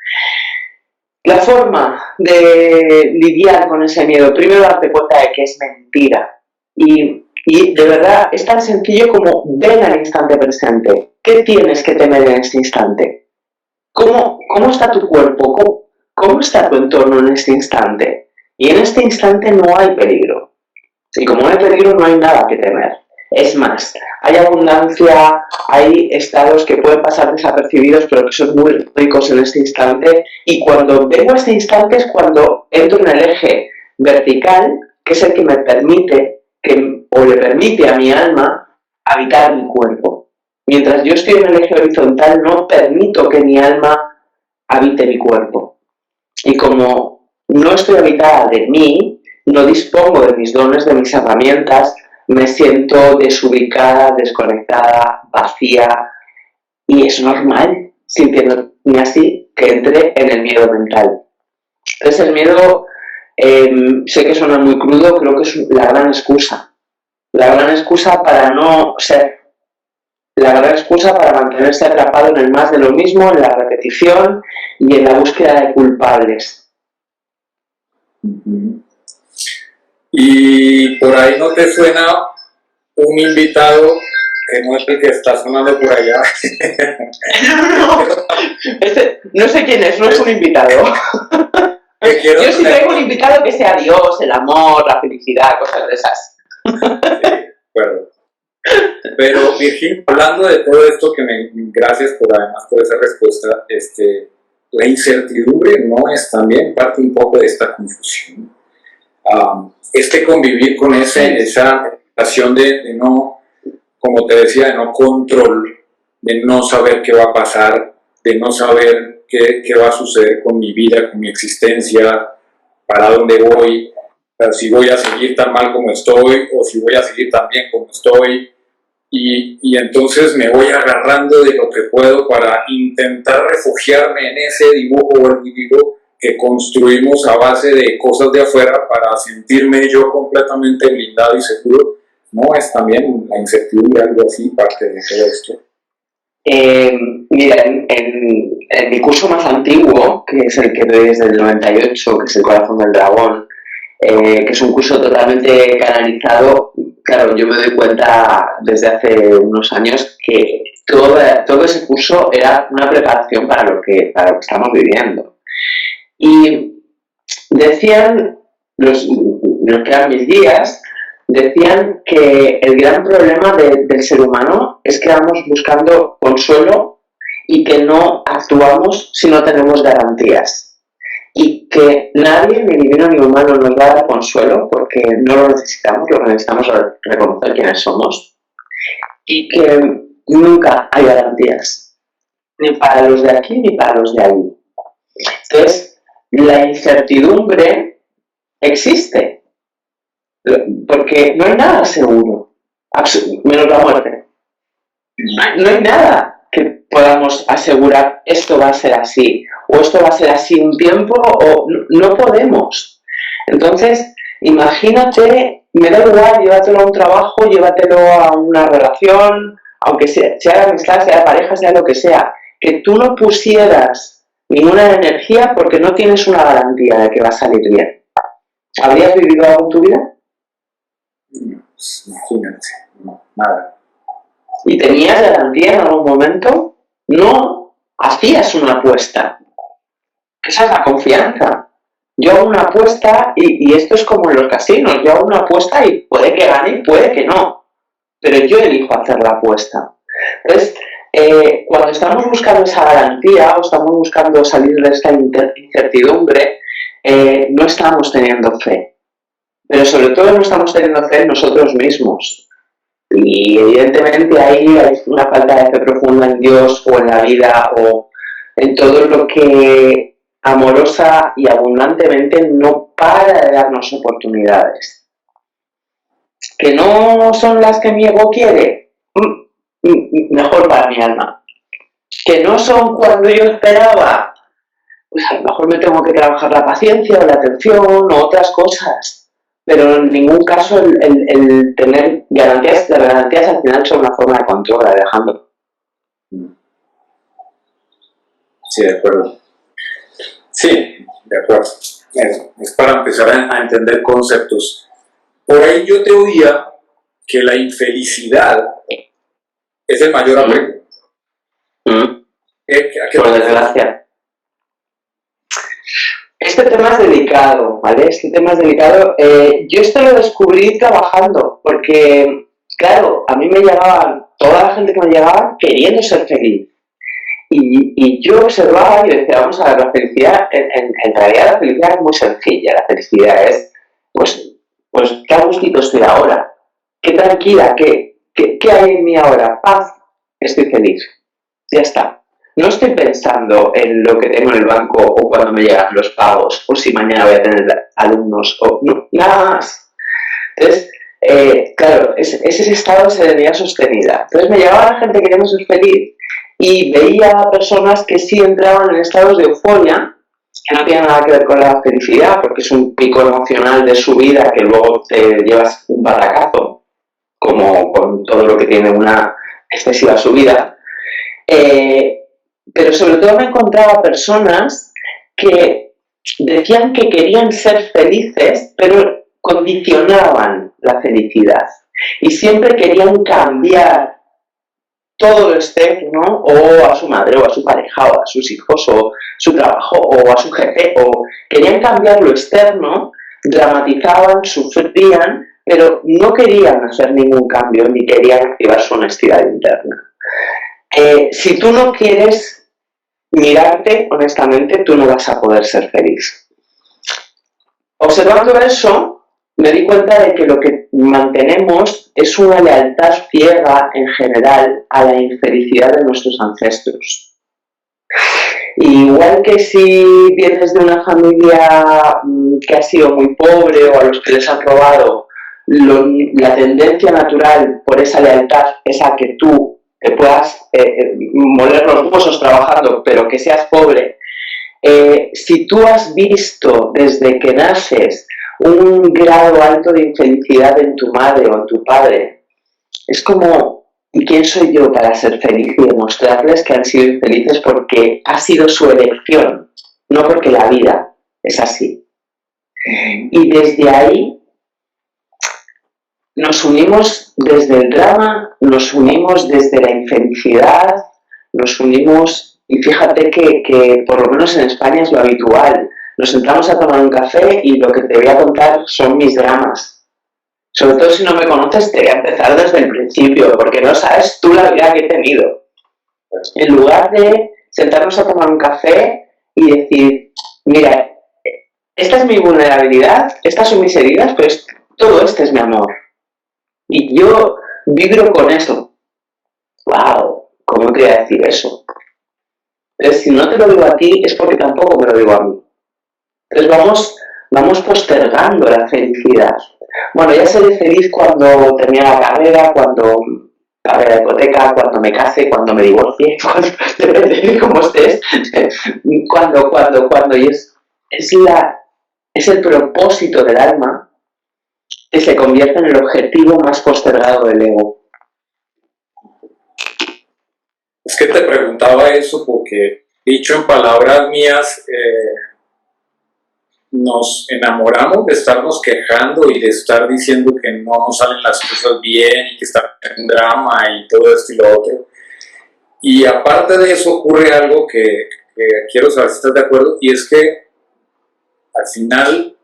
La forma de lidiar con ese miedo, primero darte cuenta de que es mentira. Y de verdad es tan sencillo como ven al instante presente. ¿Qué tienes que temer en este instante? ¿Cómo está tu cuerpo? ¿Cómo está tu entorno en este instante? Y en este instante no hay peligro. Y como no hay peligro, no hay nada que temer. Es más, hay abundancia, hay estados que pueden pasar desapercibidos, pero que son muy ricos en este instante. Y cuando vengo a este instante es cuando entro en el eje vertical, que es el que me permite, o le permite a mi alma habitar mi cuerpo. Mientras yo estoy en el eje horizontal, no permito que mi alma habite mi cuerpo. Y como no estoy habitada de mí, no dispongo de mis dones, de mis herramientas, me siento desubicada, desconectada, vacía, y es normal, sintiéndome así, que entre en el miedo mental. Entonces el miedo, sé que suena muy crudo, creo que es la gran excusa para no ser, la gran excusa para mantenerse atrapado en el más de lo mismo, en la repetición y en la búsqueda de culpables. Y por ahí no te suena un invitado que no es el que está sonando por allá. No sé quién es, no es un invitado. Yo sí traigo un invitado que sea Dios, el amor, la felicidad, cosas de esas. Sí, bueno. Pero Virginia, hablando de todo esto, gracias además por esa respuesta, la incertidumbre no es también parte un poco de esta confusión. Convivir con esa sensación de no, como te decía, de no control, de no saber qué va a pasar, de no saber qué va a suceder con mi vida, con mi existencia, para dónde voy, si voy a seguir tan mal como estoy o si voy a seguir tan bien como estoy. Y entonces me voy agarrando de lo que puedo para intentar refugiarme en ese dibujo o el dibujo que construimos a base de cosas de afuera para sentirme yo completamente blindado y seguro. ¿No es también la incertidumbre algo así, parte de todo esto? Mira, en mi curso más antiguo, que es el que doy desde el 98, que es el Corazón del Dragón, que es un curso totalmente canalizado, claro, yo me doy cuenta desde hace unos años que todo ese curso era una preparación para lo que estamos viviendo. Y decían los que eran mis guías, decían que el gran problema del ser humano es que vamos buscando consuelo y que no actuamos si no tenemos garantías. Y que nadie, ni divino ni humano, nos va a dar consuelo porque no lo necesitamos, lo que necesitamos es reconocer quiénes somos. Y que nunca hay garantías, ni para los de aquí ni para los de allí. Entonces, la incertidumbre existe, porque no hay nada seguro, menos la muerte. No hay nada que podamos asegurar esto va a ser así, o esto va a ser así un tiempo, o no podemos. Entonces, imagínate, me da igual, llévatelo a un trabajo, llévatelo a una relación, aunque sea amistad, sea pareja, sea lo que sea, que tú no pusieras ninguna energía porque no tienes una garantía de que va a salir bien. ¿Habrías vivido algo en tu vida? Imagínate, no, nada. ¿Y tenías garantía en algún momento? No, hacías una apuesta. Esa es la confianza. Yo hago una apuesta y esto es como en los casinos. Yo hago una apuesta y puede que gane y puede que no. Pero yo elijo hacer la apuesta. Entonces, cuando estamos buscando esa garantía o estamos buscando salir de esta incertidumbre, no estamos teniendo fe. Pero sobre todo no estamos teniendo fe en nosotros mismos. Y evidentemente ahí hay una falta de fe profunda en Dios o en la vida o en todo lo que amorosa y abundantemente no para de darnos oportunidades. Que no son las que mi ego quiere, mejor para mi alma. Que no son cuando yo esperaba, pues a lo mejor me tengo que trabajar la paciencia o la atención o otras cosas. Pero en ningún caso el tener garantías, las garantías al final son una forma de control, Alejandro. Sí, de acuerdo. Sí, de acuerdo. Es para empezar a entender conceptos. Por ahí yo te oía que la infelicidad es el mayor apego. Por desgracia. Este tema es delicado, ¿vale? Este tema es delicado. Yo esto lo descubrí trabajando, porque, claro, a mí me llegaba, toda la gente que me llegaba queriendo ser feliz. Y yo observaba y decía, vamos a ver, la felicidad, en realidad la felicidad es muy sencilla. La felicidad es, pues qué a gustito estoy ahora, qué tranquila, qué hay en mí ahora, paz, estoy feliz, ya está. No estoy pensando en lo que tengo en el banco o cuando me llegan los pagos o si mañana voy a tener alumnos o no, nada más. Entonces, claro, es ese estado de serenidad sostenida. Entonces me llegaba la gente queriendo ser feliz y veía a personas que sí entraban en estados de euforia, que no tienen nada que ver con la felicidad, porque es un pico emocional de su vida que luego te llevas un batacazo, como con todo lo que tiene una excesiva subida. Pero sobre todo me encontraba personas que decían que querían ser felices, pero condicionaban la felicidad. Y siempre querían cambiar todo lo externo, o a su madre, o a su pareja, o a sus hijos, o su trabajo, o a su jefe, o querían cambiar lo externo, dramatizaban, sufrían, pero no querían hacer ningún cambio, ni querían activar su honestidad interna. Si tú no quieres mirarte, honestamente, tú no vas a poder ser feliz. Observando eso, me di cuenta de que lo que mantenemos es una lealtad ciega, en general, a la infelicidad de nuestros ancestros. Igual que si vienes de una familia que ha sido muy pobre o a los que les han robado, la tendencia natural por esa lealtad es a que tú te puedas moler los huesos trabajando, pero que seas pobre. Si tú has visto desde que naces un grado alto de infelicidad en tu madre o en tu padre, es como, ¿y quién soy yo para ser feliz y demostrarles que han sido infelices porque ha sido su elección, no porque la vida es así? Y desde ahí nos unimos desde el drama, nos unimos desde la infelicidad, nos unimos, y fíjate que por lo menos en España es lo habitual. Nos sentamos a tomar un café y lo que te voy a contar son mis dramas. Sobre todo si no me conoces, te voy a empezar desde el principio, porque no sabes tú la vida que he tenido. En lugar de sentarnos a tomar un café y decir, mira, esta es mi vulnerabilidad, estas son mis heridas, pues todo este es mi amor. Y yo vibro con eso. ¡Wow! ¿Cómo te voy a decir eso? Entonces, si no te lo digo a ti, es porque tampoco me lo digo a mí. Entonces vamos postergando la felicidad. Bueno, ya seré feliz cuando termine la carrera, cuando pague la hipoteca, cuando me case, cuando me divorcie, depende de cómo estés. Cuando y es el propósito del alma que se convierte en el objetivo más postergado del ego. Es que te preguntaba eso porque, dicho en palabras mías, nos enamoramos de estarnos quejando y de estar diciendo que no nos salen las cosas bien y que está en drama y todo esto y lo otro. Y aparte de eso ocurre algo que quiero saber si estás de acuerdo, y es que al final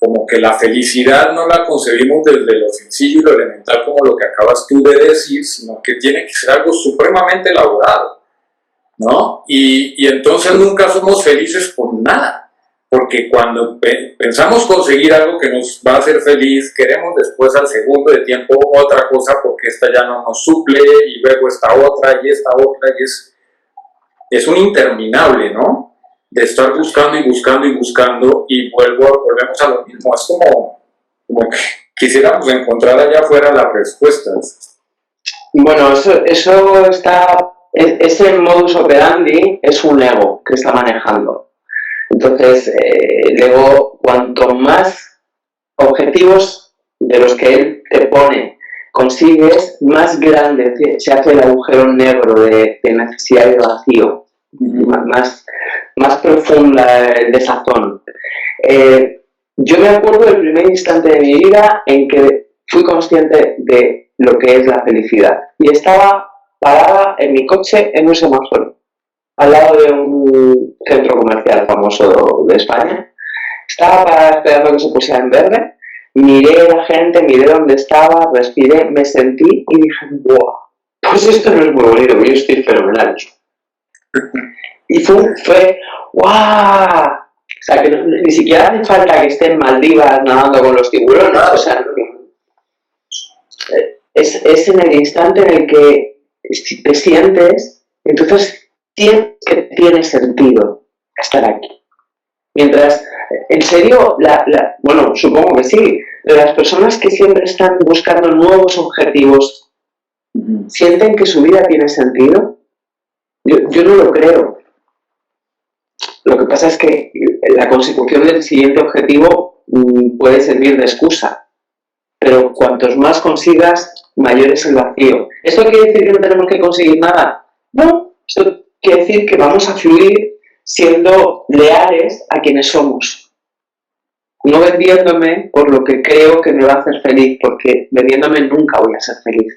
como que la felicidad no la concebimos desde lo sencillo y lo elemental como lo que acabas tú de decir, sino que tiene que ser algo supremamente elaborado, ¿no? Y entonces nunca somos felices por nada. Porque cuando pensamos conseguir algo que nos va a hacer feliz, queremos después al segundo de tiempo otra cosa porque esta ya no nos suple y luego esta otra y es un interminable, ¿no? De estar buscando y buscando y buscando y volvemos a lo mismo. Es como que quisiéramos encontrar allá afuera las respuestas. Bueno, eso está, ese modus operandi es un ego que está manejando. Entonces, el ego, cuanto más objetivos de los que él te pone consigues, más grande se hace el agujero negro de necesidad y de vacío, más profunda desazón. Yo me acuerdo del primer instante de mi vida en que fui consciente de lo que es la felicidad y estaba parada en mi coche en un semáforo al lado de un centro comercial famoso de España. Estaba parada esperando que se pusiera en verde, miré a la gente, miré dónde estaba, respiré, me sentí y dije, ¡buah! Pues esto no es muy bonito, yo estoy fenomenal. Y fue ¡guau! O sea, que ni siquiera hace falta que esté en Maldivas nadando con los tiburones, o sea, es en el instante en el que te sientes, entonces tiene sentido estar aquí. Mientras, en serio, bueno, supongo que sí, las personas que siempre están buscando nuevos objetivos, ¿sienten que su vida tiene sentido? Yo no lo creo. Lo que pasa es que la consecución del siguiente objetivo puede servir de excusa, pero cuantos más consigas, mayor es el vacío. ¿Esto quiere decir que no tenemos que conseguir nada? No, esto quiere decir que vamos a fluir siendo leales a quienes somos, no vendiéndome por lo que creo que me va a hacer feliz, porque vendiéndome nunca voy a ser feliz.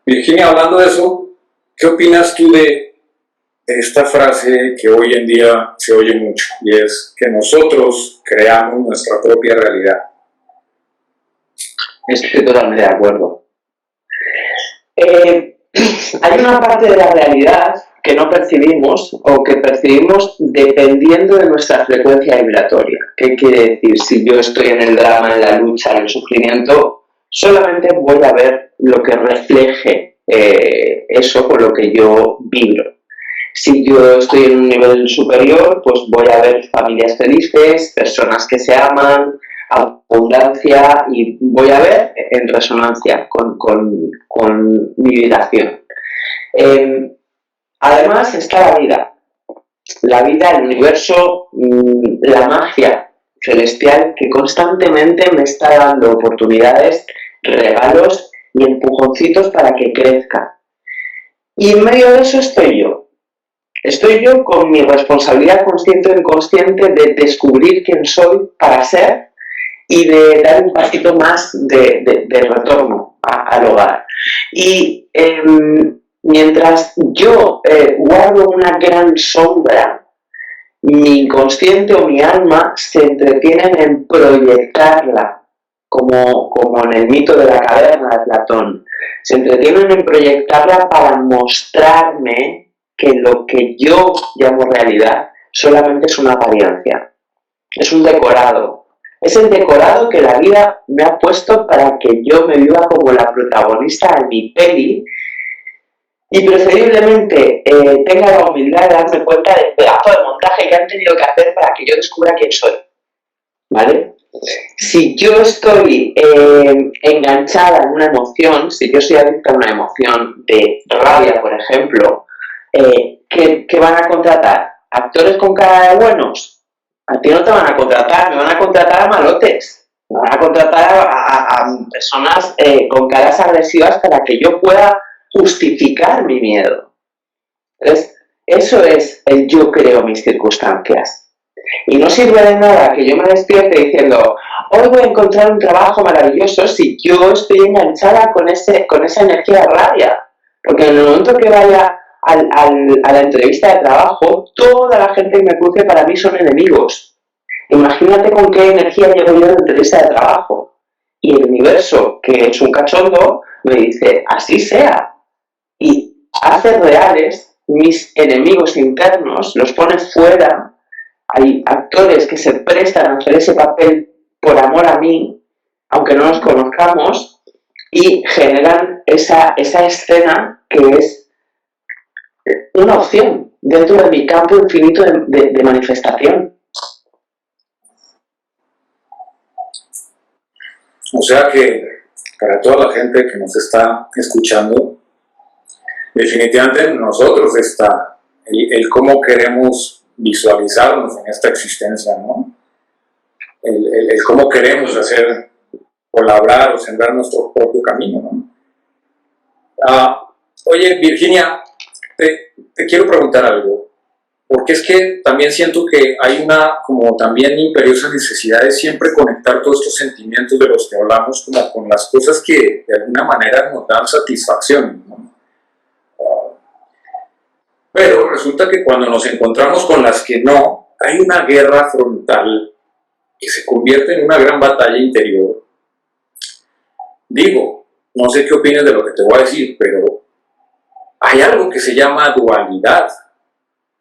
Virginia, hablando de eso, ¿qué opinas tú de esta frase que hoy en día se oye mucho, y es que nosotros creamos nuestra propia realidad? Estoy totalmente de acuerdo. Hay una parte de la realidad que no percibimos o que percibimos dependiendo de nuestra frecuencia vibratoria. ¿Qué quiere decir? Si yo estoy en el drama, en la lucha, en el sufrimiento, solamente voy a ver lo que refleje eso con lo que yo vibro. Si yo estoy en un nivel superior, pues voy a ver familias felices, personas que se aman, abundancia, y voy a ver en resonancia con mi vibración. Además está la vida, el universo, la magia celestial que constantemente me está dando oportunidades, regalos y empujoncitos para que crezca. Y en medio de eso estoy yo. Estoy yo con mi responsabilidad consciente o inconsciente de descubrir quién soy para ser y de dar un pasito más de retorno al hogar. Y mientras yo guardo una gran sombra mi inconsciente o mi alma se entretienen en proyectarla, como en el mito de la caverna de Platón. Se entretienen en proyectarla para mostrarme que lo que yo llamo realidad solamente es una apariencia, es un decorado. Es el decorado que la vida me ha puesto para que yo me viva como la protagonista de mi peli y preferiblemente tenga la humildad de darme cuenta del pedazo de montaje que han tenido que hacer para que yo descubra quién soy. ¿Vale? Si yo estoy enganchada en una emoción, si yo soy adicta a una emoción de rabia, por ejemplo, ¿qué van a contratar? ¿Actores con cara de buenos? A ti no te van a contratar, me van a contratar a malotes. Me van a contratar a personas con caras agresivas para que yo pueda justificar mi miedo. Entonces, eso es el yo creo mis circunstancias. Y no sirve de nada que yo me despierte diciendo hoy voy a encontrar un trabajo maravilloso si yo estoy enganchada con esa energía de rabia. Porque en el momento que vaya a la entrevista de trabajo, toda la gente que me cruce para mí son enemigos. Imagínate con qué energía llego yo a la entrevista de trabajo. Y el universo, que es un cachondo, me dice, así sea. Y hace reales mis enemigos internos, los pone fuera. Hay actores que se prestan a hacer ese papel por amor a mí, aunque no nos conozcamos, y generan esa escena que es una opción dentro de mi campo infinito de manifestación. O sea que para toda la gente que nos está escuchando, definitivamente en nosotros está el cómo queremos visualizarnos en esta existencia, ¿no? El cómo queremos hacer o labrar o sembrar nuestro propio camino, ¿no? Oye, Virginia, te quiero preguntar algo, porque es que también siento que hay una como también imperiosa necesidad de siempre conectar todos estos sentimientos de los que hablamos como con las cosas que de alguna manera nos dan satisfacción, ¿no? Pero resulta que cuando nos encontramos con las que no, hay una guerra frontal que se convierte en una gran batalla interior. Digo, no sé qué opinas de lo que te voy a decir, pero hay algo que se llama dualidad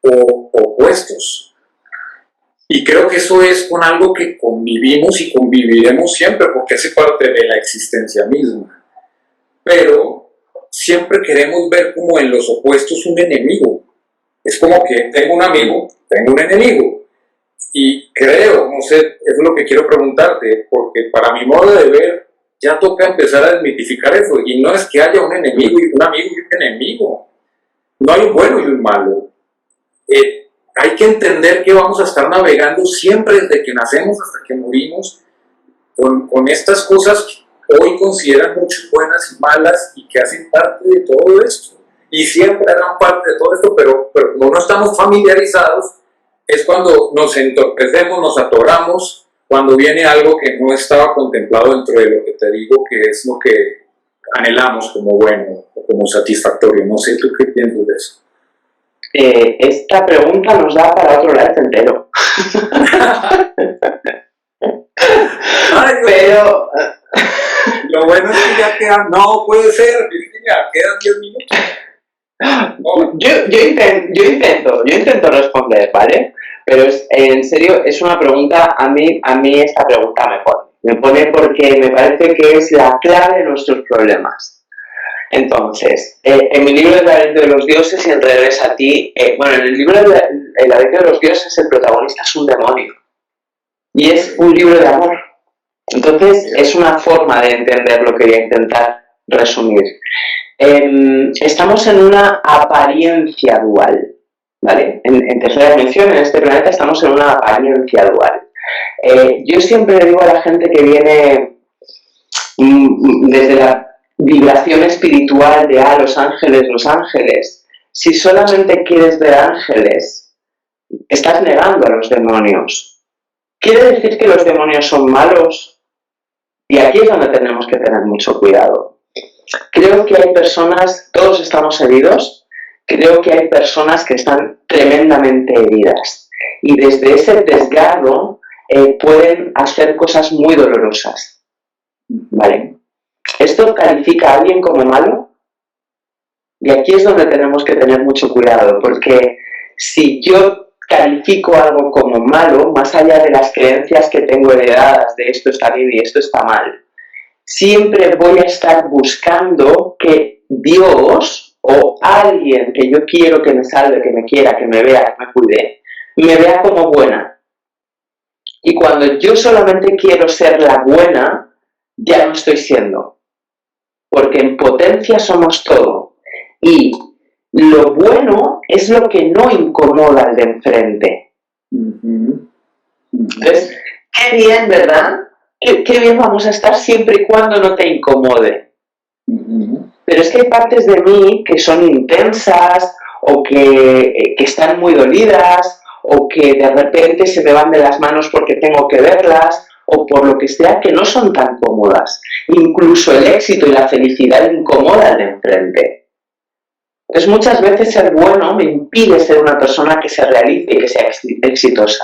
o opuestos. Y creo que eso es con algo que convivimos y conviviremos siempre porque hace parte de la existencia misma. Pero siempre queremos ver como en los opuestos un enemigo. Es como que tengo un amigo, tengo un enemigo. Y creo, no sé, eso es lo que quiero preguntarte, porque para mi modo de ver, ya toca empezar a desmitificar eso. Y no es que haya un enemigo y un amigo y un enemigo. No hay un bueno y un malo. Hay que entender que vamos a estar navegando siempre desde que nacemos hasta que morimos con estas cosas que hoy consideran mucho buenas y malas y que hacen parte de todo esto. Y siempre harán parte de todo esto, pero como no estamos familiarizados, es cuando nos entorpecemos, nos atoramos, cuando viene algo que no estaba contemplado dentro de lo que te digo, que es lo que anhelamos como bueno o como satisfactorio. No sé, ¿tú qué piensas de eso? Esta pregunta nos da para otro lado entero. Ay, pero lo bueno es que ya quedan, no puede ser, Virginia, quedan 10 minutos. Oh. Yo intento responder, ¿vale? Pero en serio, es una pregunta, a mí esta pregunta me pone porque me parece que es la clave de nuestros problemas. Entonces, en mi libro El laberinto de los dioses y El regreso a ti, en el libro El laberinto de los dioses el protagonista es un demonio y es un libro de amor. Entonces, es una forma de entender lo que voy a intentar resumir. Estamos en una apariencia dual, ¿vale? En tercera dimensión, en este planeta, estamos en una apariencia dual. Yo siempre le digo a la gente que viene desde la vibración espiritual de los ángeles, si solamente quieres ver ángeles, estás negando a los demonios. ¿Quiere decir que los demonios son malos? Y aquí es donde tenemos que tener mucho cuidado. Creo que hay personas, todos estamos heridos, creo que hay personas que están tremendamente heridas. Y desde ese desgarro pueden hacer cosas muy dolorosas. ¿Vale? ¿Esto califica a alguien como malo? Y aquí es donde tenemos que tener mucho cuidado, porque si yo califico algo como malo, más allá de las creencias que tengo heredadas de esto está bien y esto está mal, siempre voy a estar buscando que Dios o alguien que yo quiero que me salve, que me quiera, que me vea, que me cuide, me vea como buena. Y cuando yo solamente quiero ser la buena, ya no estoy siendo. Porque en potencia somos todo. Y lo bueno es lo que no incomoda al de enfrente. Entonces, qué bien, ¿verdad? Qué bien vamos a estar siempre y cuando no te incomode. Pero es que hay partes de mí que son intensas o que están muy dolidas o que de repente se me van de las manos porque tengo que verlas o por lo que sea, que no son tan cómodas. Incluso el éxito y la felicidad incomodan de enfrente. Entonces muchas veces ser bueno me impide ser una persona que se realice y que sea exitosa.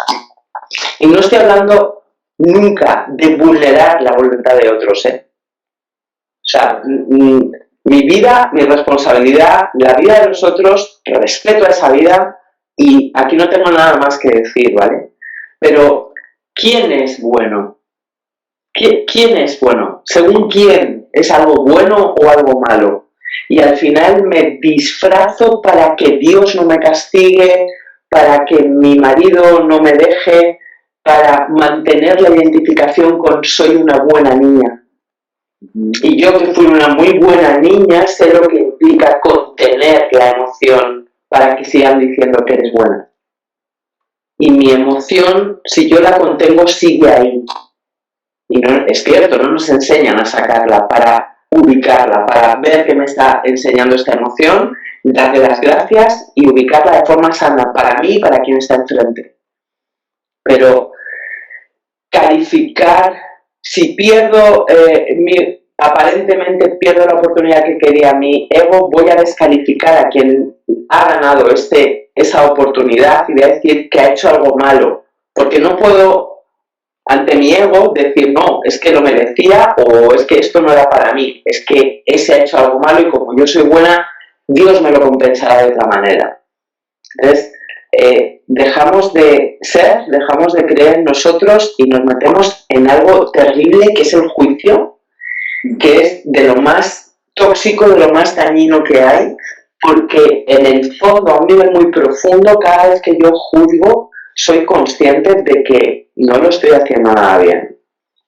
Y no estoy hablando nunca de vulnerar la voluntad de otros, ¿eh? O sea, mi vida, mi responsabilidad, la vida de los otros, respeto a esa vida y aquí no tengo nada más que decir, ¿vale? Pero, ¿quién es bueno? ¿Quién es bueno? ¿Según quién es algo bueno o algo malo? Y al final me disfrazo para que Dios no me castigue, para que mi marido no me deje, para mantener la identificación con soy una buena niña. Y yo que fui una muy buena niña sé lo que implica contener la emoción para que sigan diciendo que eres buena. Y mi emoción, si yo la contengo, sigue ahí. Y no, es cierto, no nos enseñan a sacarla para ubicarla, para ver qué me está enseñando esta emoción, darle las gracias y ubicarla de forma sana para mí y para quien está enfrente. Pero calificar, si pierdo, aparentemente pierdo la oportunidad que quería mi ego, voy a descalificar a quien ha ganado esa oportunidad y voy a decir que ha hecho algo malo, porque no puedo ante mi ego decir no, es que lo merecía o es que esto no era para mí, es que ese ha hecho algo malo y como yo soy buena, Dios me lo compensará de otra manera. Entonces, dejamos de ser, dejamos de creer en nosotros y nos metemos en algo terrible que es el juicio, que es de lo más tóxico, de lo más dañino que hay, porque en el fondo, a un nivel muy profundo, cada vez que yo juzgo, soy consciente de que no lo estoy haciendo nada bien,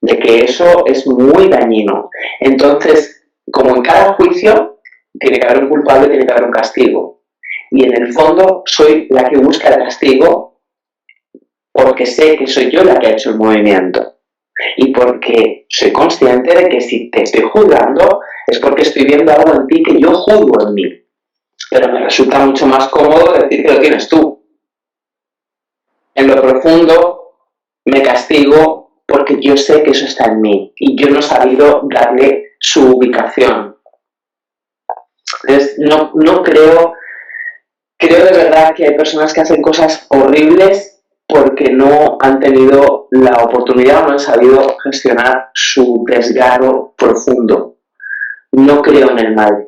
de que eso es muy dañino. Entonces, como en cada juicio, tiene que haber un culpable, tiene que haber un castigo. Y en el fondo soy la que busca el castigo porque sé que soy yo la que ha hecho el movimiento. Y porque soy consciente de que si te estoy juzgando es porque estoy viendo algo en ti que yo juzgo en mí. Pero me resulta mucho más cómodo decir que lo tienes tú. En lo profundo me castigo porque yo sé que eso está en mí y yo no he sabido darle su ubicación. Entonces, no creo de verdad que hay personas que hacen cosas horribles porque no han tenido la oportunidad o no han sabido gestionar su desgarro profundo. No creo en el mal.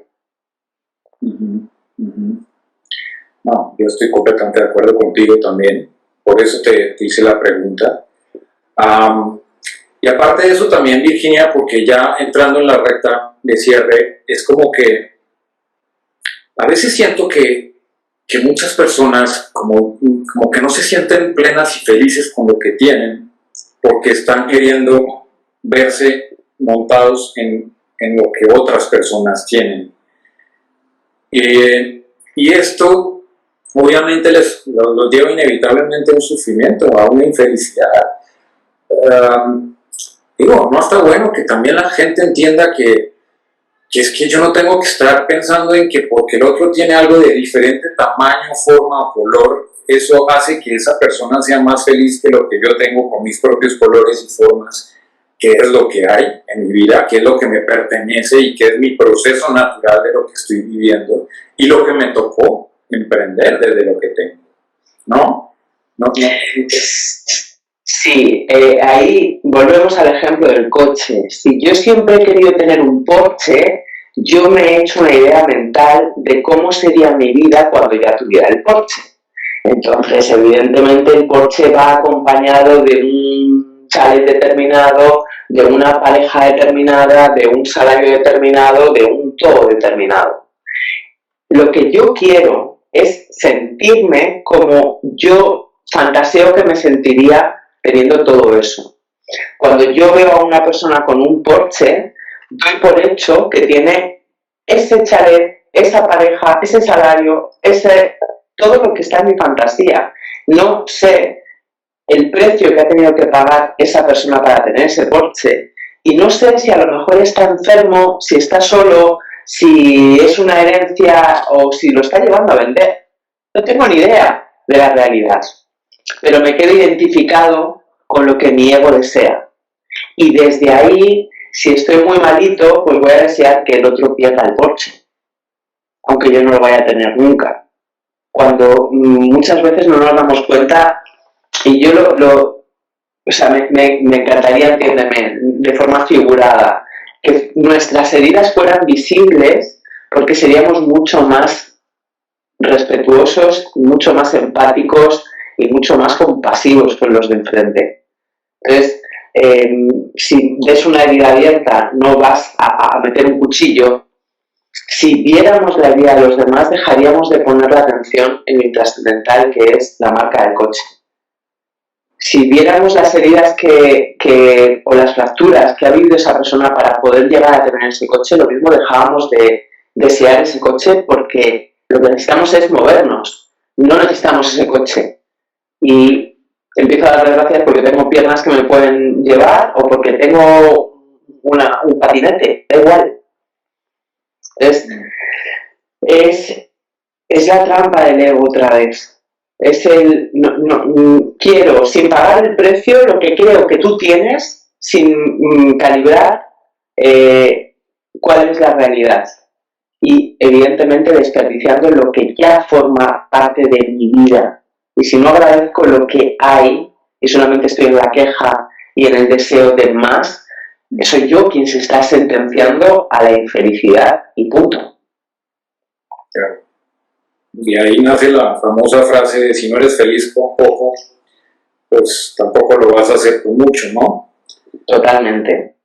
No, yo estoy completamente de acuerdo contigo también. Por eso te hice la pregunta. Y aparte de eso también, Virginia, porque ya entrando en la recta de cierre, es como que a veces siento que muchas personas como que no se sienten plenas y felices con lo que tienen, porque están queriendo verse montados en lo que otras personas tienen. Y esto obviamente los lleva inevitablemente a un sufrimiento, a una infelicidad. Digo, no está bueno que también la gente entienda que es que yo no tengo que estar pensando en que porque el otro tiene algo de diferente tamaño, forma o color, eso hace que esa persona sea más feliz que lo que yo tengo con mis propios colores y formas, que es lo que hay en mi vida, que es lo que me pertenece y que es mi proceso natural de lo que estoy viviendo y lo que me tocó emprender desde lo que tengo, ¿no? No, no. Sí, ahí volvemos al ejemplo del coche. Si yo siempre he querido tener un Porsche, yo me he hecho una idea mental de cómo sería mi vida cuando ya tuviera el Porsche. Entonces, evidentemente, el Porsche va acompañado de un chalet determinado, de una pareja determinada, de un salario determinado, de un todo determinado. Lo que yo quiero es sentirme como yo fantaseo que me sentiría teniendo todo eso. Cuando yo veo a una persona con un Porsche, doy por hecho que tiene ese chalet, esa pareja, ese salario, todo lo que está en mi fantasía. No sé el precio que ha tenido que pagar esa persona para tener ese Porsche y no sé si a lo mejor está enfermo, si está solo, si es una herencia o si lo está llevando a vender. No tengo ni idea de la realidad, pero me quedo identificado con lo que mi ego desea. Y desde ahí, si estoy muy malito, pues voy a desear que el otro pierda el Porsche, aunque yo no lo vaya a tener nunca. Cuando muchas veces no nos damos cuenta, y yo o sea, me encantaría, entiéndeme, de forma figurada, que nuestras heridas fueran visibles, porque seríamos mucho más respetuosos, mucho más empáticos y mucho más compasivos con los de enfrente. Entonces, si ves una herida abierta, no vas a meter un cuchillo. Si viéramos la herida de los demás, dejaríamos de poner la atención en lo intrascendental que es la marca del coche. Si viéramos las heridas o las fracturas que ha vivido esa persona para poder llegar a tener ese coche, lo mismo dejábamos de desear ese coche, porque lo que necesitamos es movernos, no necesitamos ese coche. Y empiezo a dar gracias porque tengo piernas que me pueden llevar o porque tengo un patinete, da igual. Es la trampa del ego otra vez. Es quiero, sin pagar el precio, lo que creo que tú tienes, sin calibrar cuál es la realidad. Y evidentemente desperdiciando lo que ya forma parte de mi vida. Y si no agradezco lo que hay y solamente estoy en la queja y en el deseo de más, soy yo quien se está sentenciando a la infelicidad y punto. Claro. Y ahí nace la famosa frase de si no eres feliz con poco, pues tampoco lo vas a hacer con mucho, ¿no? Totalmente.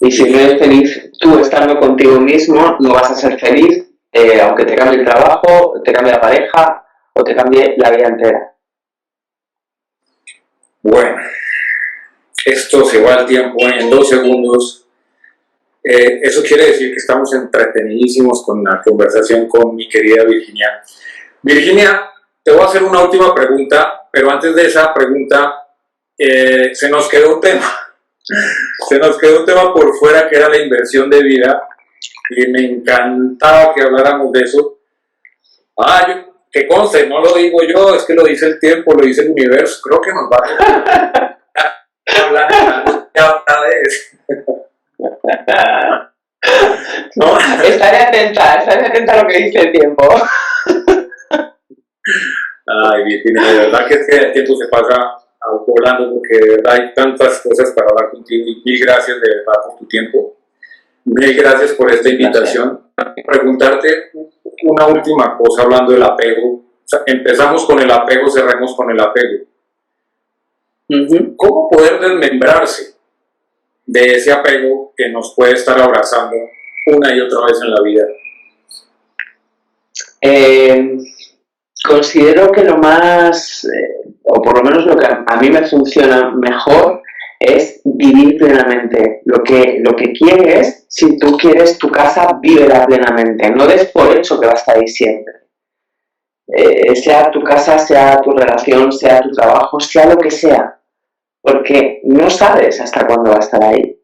Y si no eres feliz tú estando contigo mismo, no vas a ser feliz, aunque te cambie el trabajo, te cambie la pareja o te cambie la vida entera. Bueno, esto se va al tiempo en 2 segundos. Eso quiere decir que estamos entretenidísimos con la conversación con mi querida Virginia. Virginia, te voy a hacer una última pregunta, pero antes de esa pregunta, se nos quedó un tema. Se nos quedó un tema por fuera que era la inversión de vida y me encantaba que habláramos de eso. Que conste, no lo digo yo, es que lo dice el tiempo, lo dice el universo. Creo que nos va a hablar de eso. No, estaré atenta a lo que dice el tiempo. Ay, Virginia, de verdad que es que el tiempo se pasa volando porque de verdad hay tantas cosas para hablar contigo y mil gracias de verdad por tu tiempo. Mil gracias por esta invitación. Preguntarte una última cosa hablando del apego. O sea, empezamos con el apego, cerremos con el apego. ¿Cómo poder desmembrarse de ese apego que nos puede estar abrazando una y otra vez en la vida? Considero que lo más, o por lo menos lo que a mí me funciona mejor, es vivir plenamente. Lo que quieres, si tú quieres tu casa, vívela plenamente. No des por hecho que va a estar ahí siempre. Sea tu casa, sea tu relación, sea tu trabajo, sea lo que sea. Porque no sabes hasta cuándo va a estar ahí.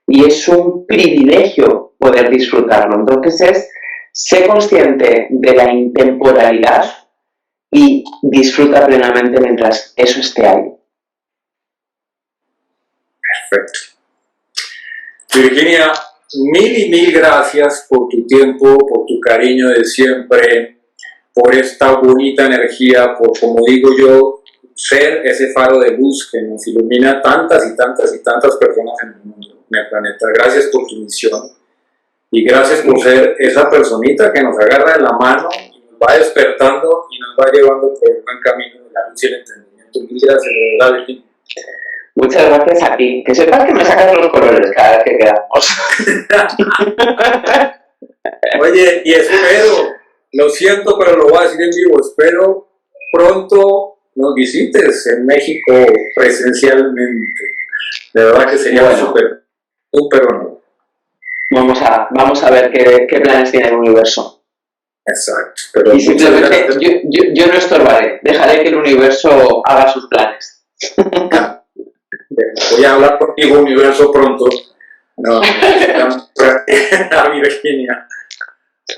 Y es un privilegio poder disfrutarlo. Entonces sé consciente de la intemporalidad y disfruta plenamente mientras eso esté ahí. Perfecto. Virginia, mil y mil gracias por tu tiempo, por tu cariño de siempre, por esta bonita energía, por, como digo yo, ser ese faro de luz que nos ilumina a tantas y tantas y tantas personas en el mundo, en el planeta. Gracias por tu misión y gracias por ser esa personita que nos agarra de la mano y nos va despertando y nos va llevando por el buen camino de la luz y el entendimiento. Mil gracias, de verdad, Virginia. Muchas gracias a ti. Que sepas que me sacas los colores cada vez que quedamos. Oye, y espero, lo siento, pero lo voy a decir en vivo, espero pronto nos visites en México presencialmente. De verdad que sería Bueno. súper honor. Vamos a ver qué planes tiene el universo. Exacto. Pero Y simplemente yo no estorbaré. Dejaré que el universo haga sus planes. Voy a hablar contigo, universo, pronto. No, a Virginia.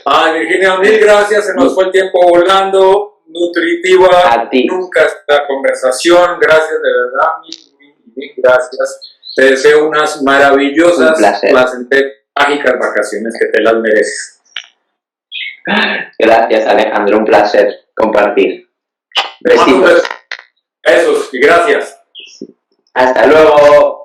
Ay, Virginia, mil gracias. Se nos fue el tiempo volando. Nutritiva. A ti. Nunca esta conversación. Gracias, de verdad. Mil gracias. Te deseo unas maravillosas, placenteras, mágicas vacaciones que te las mereces. Gracias, Alejandro. Un placer compartir. Besitos. Besos y gracias. Hasta luego.